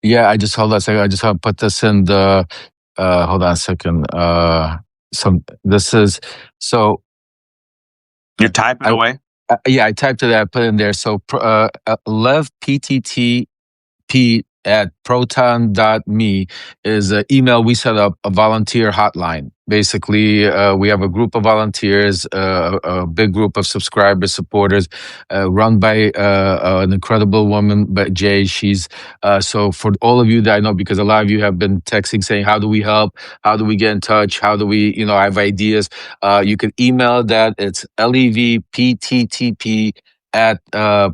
[SPEAKER 3] Yeah, I just hold on a second. I just have to put this in the hold on a second. Some this is so
[SPEAKER 2] You're typing
[SPEAKER 3] I
[SPEAKER 2] away.
[SPEAKER 3] yeah, I typed it, I put it in there. So Lev PTTP at proton.me is an email we set up, a volunteer hotline. Basically, we have a group of volunteers, a big group of subscribers, supporters, run by an incredible woman, but Jay. She's so for all of you that I know, because a lot of you have been texting saying, "How do we help? How do we get in touch? How do we, I have ideas." You can email that. It's levpttp at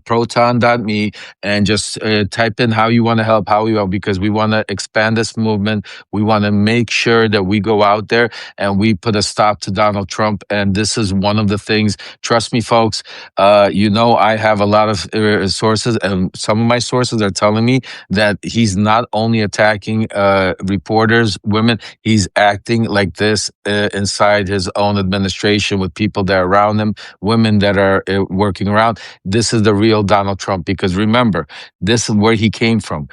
[SPEAKER 3] proton.me, and just type in how you want to help, how you help, because we want to expand this movement. We want to make sure that we go out there and we put a stop to Donald Trump. And this is one of the things, trust me, folks, I have a lot of sources, and some of my sources are telling me that he's not only attacking reporters, women, he's acting like this inside his own administration with people that are around him, women that are working around. This is the real Donald Trump, because remember, this is where he came from.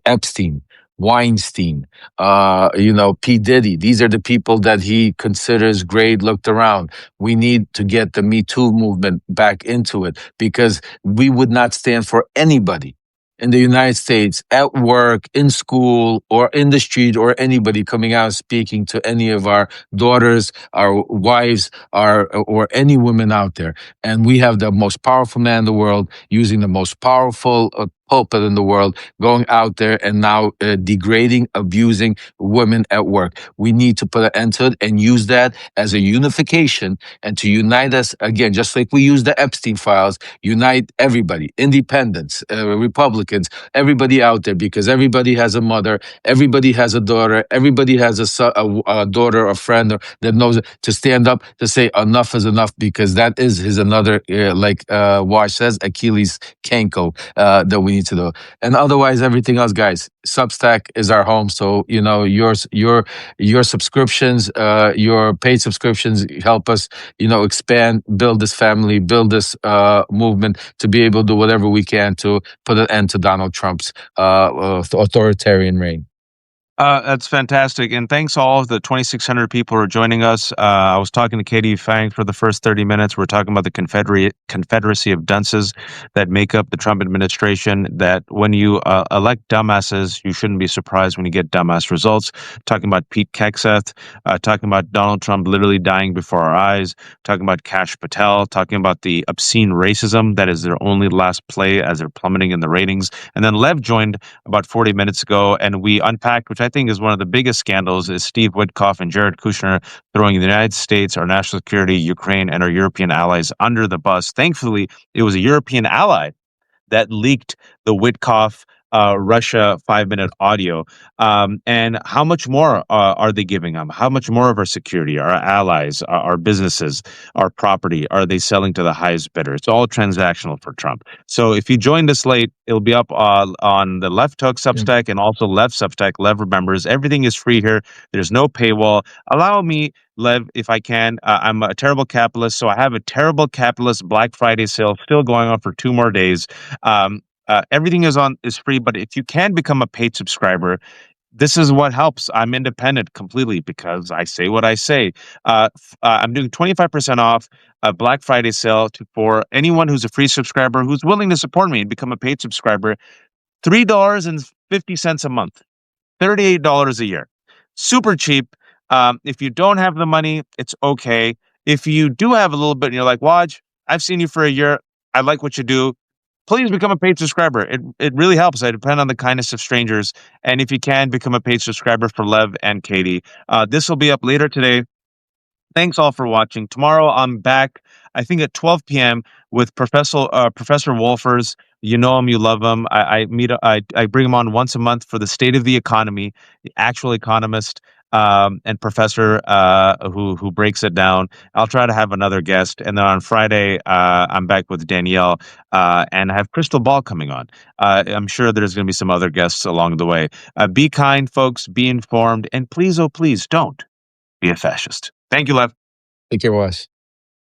[SPEAKER 3] Epstein, Weinstein, P. Diddy. These are the people that he considers great, looked around. We need to get the Me Too movement back into it, because we would not stand for anybody in the United States, at work, in school, or in the street, or anybody coming out speaking to any of our daughters, our wives, or any women out there. And we have the most powerful man in the world using the most powerful pulpit in the world, going out there and now degrading, abusing women at work. We need to put an end to it and use that as a unification and to unite us again, just like we use the Epstein files, unite everybody, independents, Republicans, everybody out there, because everybody has a mother, everybody has a daughter, everybody has a daughter, a friend that knows to stand up to say enough is enough, because that is his another, like Wash says, Achilles canko that we need to do. And otherwise, everything else, guys, Substack is our home. So, your subscriptions, your paid subscriptions help us, expand, build this family, build this movement to be able to do whatever we can to put an end to Donald Trump's authoritarian reign.
[SPEAKER 2] That's fantastic. And thanks all of the 2,600 people who are joining us. I was talking to Katie Phang for the first 30 minutes. We're talking about the Confederacy of dunces that make up the Trump administration, that when you elect dumbasses, you shouldn't be surprised when you get dumbass results. Talking about Pete Hegseth, talking about Donald Trump literally dying before our eyes, talking about Kash Patel, talking about the obscene racism that is their only last play as they're plummeting in the ratings. And then Lev joined about 40 minutes ago, and we unpacked, which I think is one of the biggest scandals, is Steve Witkoff and Jared Kushner throwing the United States, our national security, Ukraine, and our European allies under the bus. Thankfully, it was a European ally that leaked the Witkoff Russia 5 minute audio. And how much more are they giving them? How much more of our security, our allies, our businesses, our property are they selling to the highest bidder? It's all transactional for Trump. So if you joined us late, it'll be up on the Left Hook Substack and also Lev Substack. Lev remembers everything is free here. There's no paywall. Allow me, Lev, if I can. I'm a terrible capitalist, so I have a terrible capitalist Black Friday sale still going on for 2 more days. Everything is free, but if you can become a paid subscriber, this is what helps. I'm independent completely because I say what I say. I'm doing 25% off a Black Friday sale for anyone who's a free subscriber who's willing to support me and become a paid subscriber. $3.50 a month. $38 a year. Super cheap. If you don't have the money, it's okay. If you do have a little bit and you're like, Waj, I've seen you for a year. I like what you do. Please become a paid subscriber. It really helps. I depend on the kindness of strangers. And if you can, become a paid subscriber for Lev and Katie. This will be up later today. Thanks all for watching. Tomorrow I'm back, I think at 12 p.m. with Professor Wolfers. You know him, you love him. I bring him on once a month for the state of the economy, the actual economist and professor who breaks it down. I'll try to have another guest, and then on Friday I'm back with Danielle and I have Crystal Ball coming on. I'm sure there's going to be some other guests along the way. Be kind, folks. Be informed, and please, oh please, don't be a fascist. Thank you, Lev.
[SPEAKER 3] Take care, boss.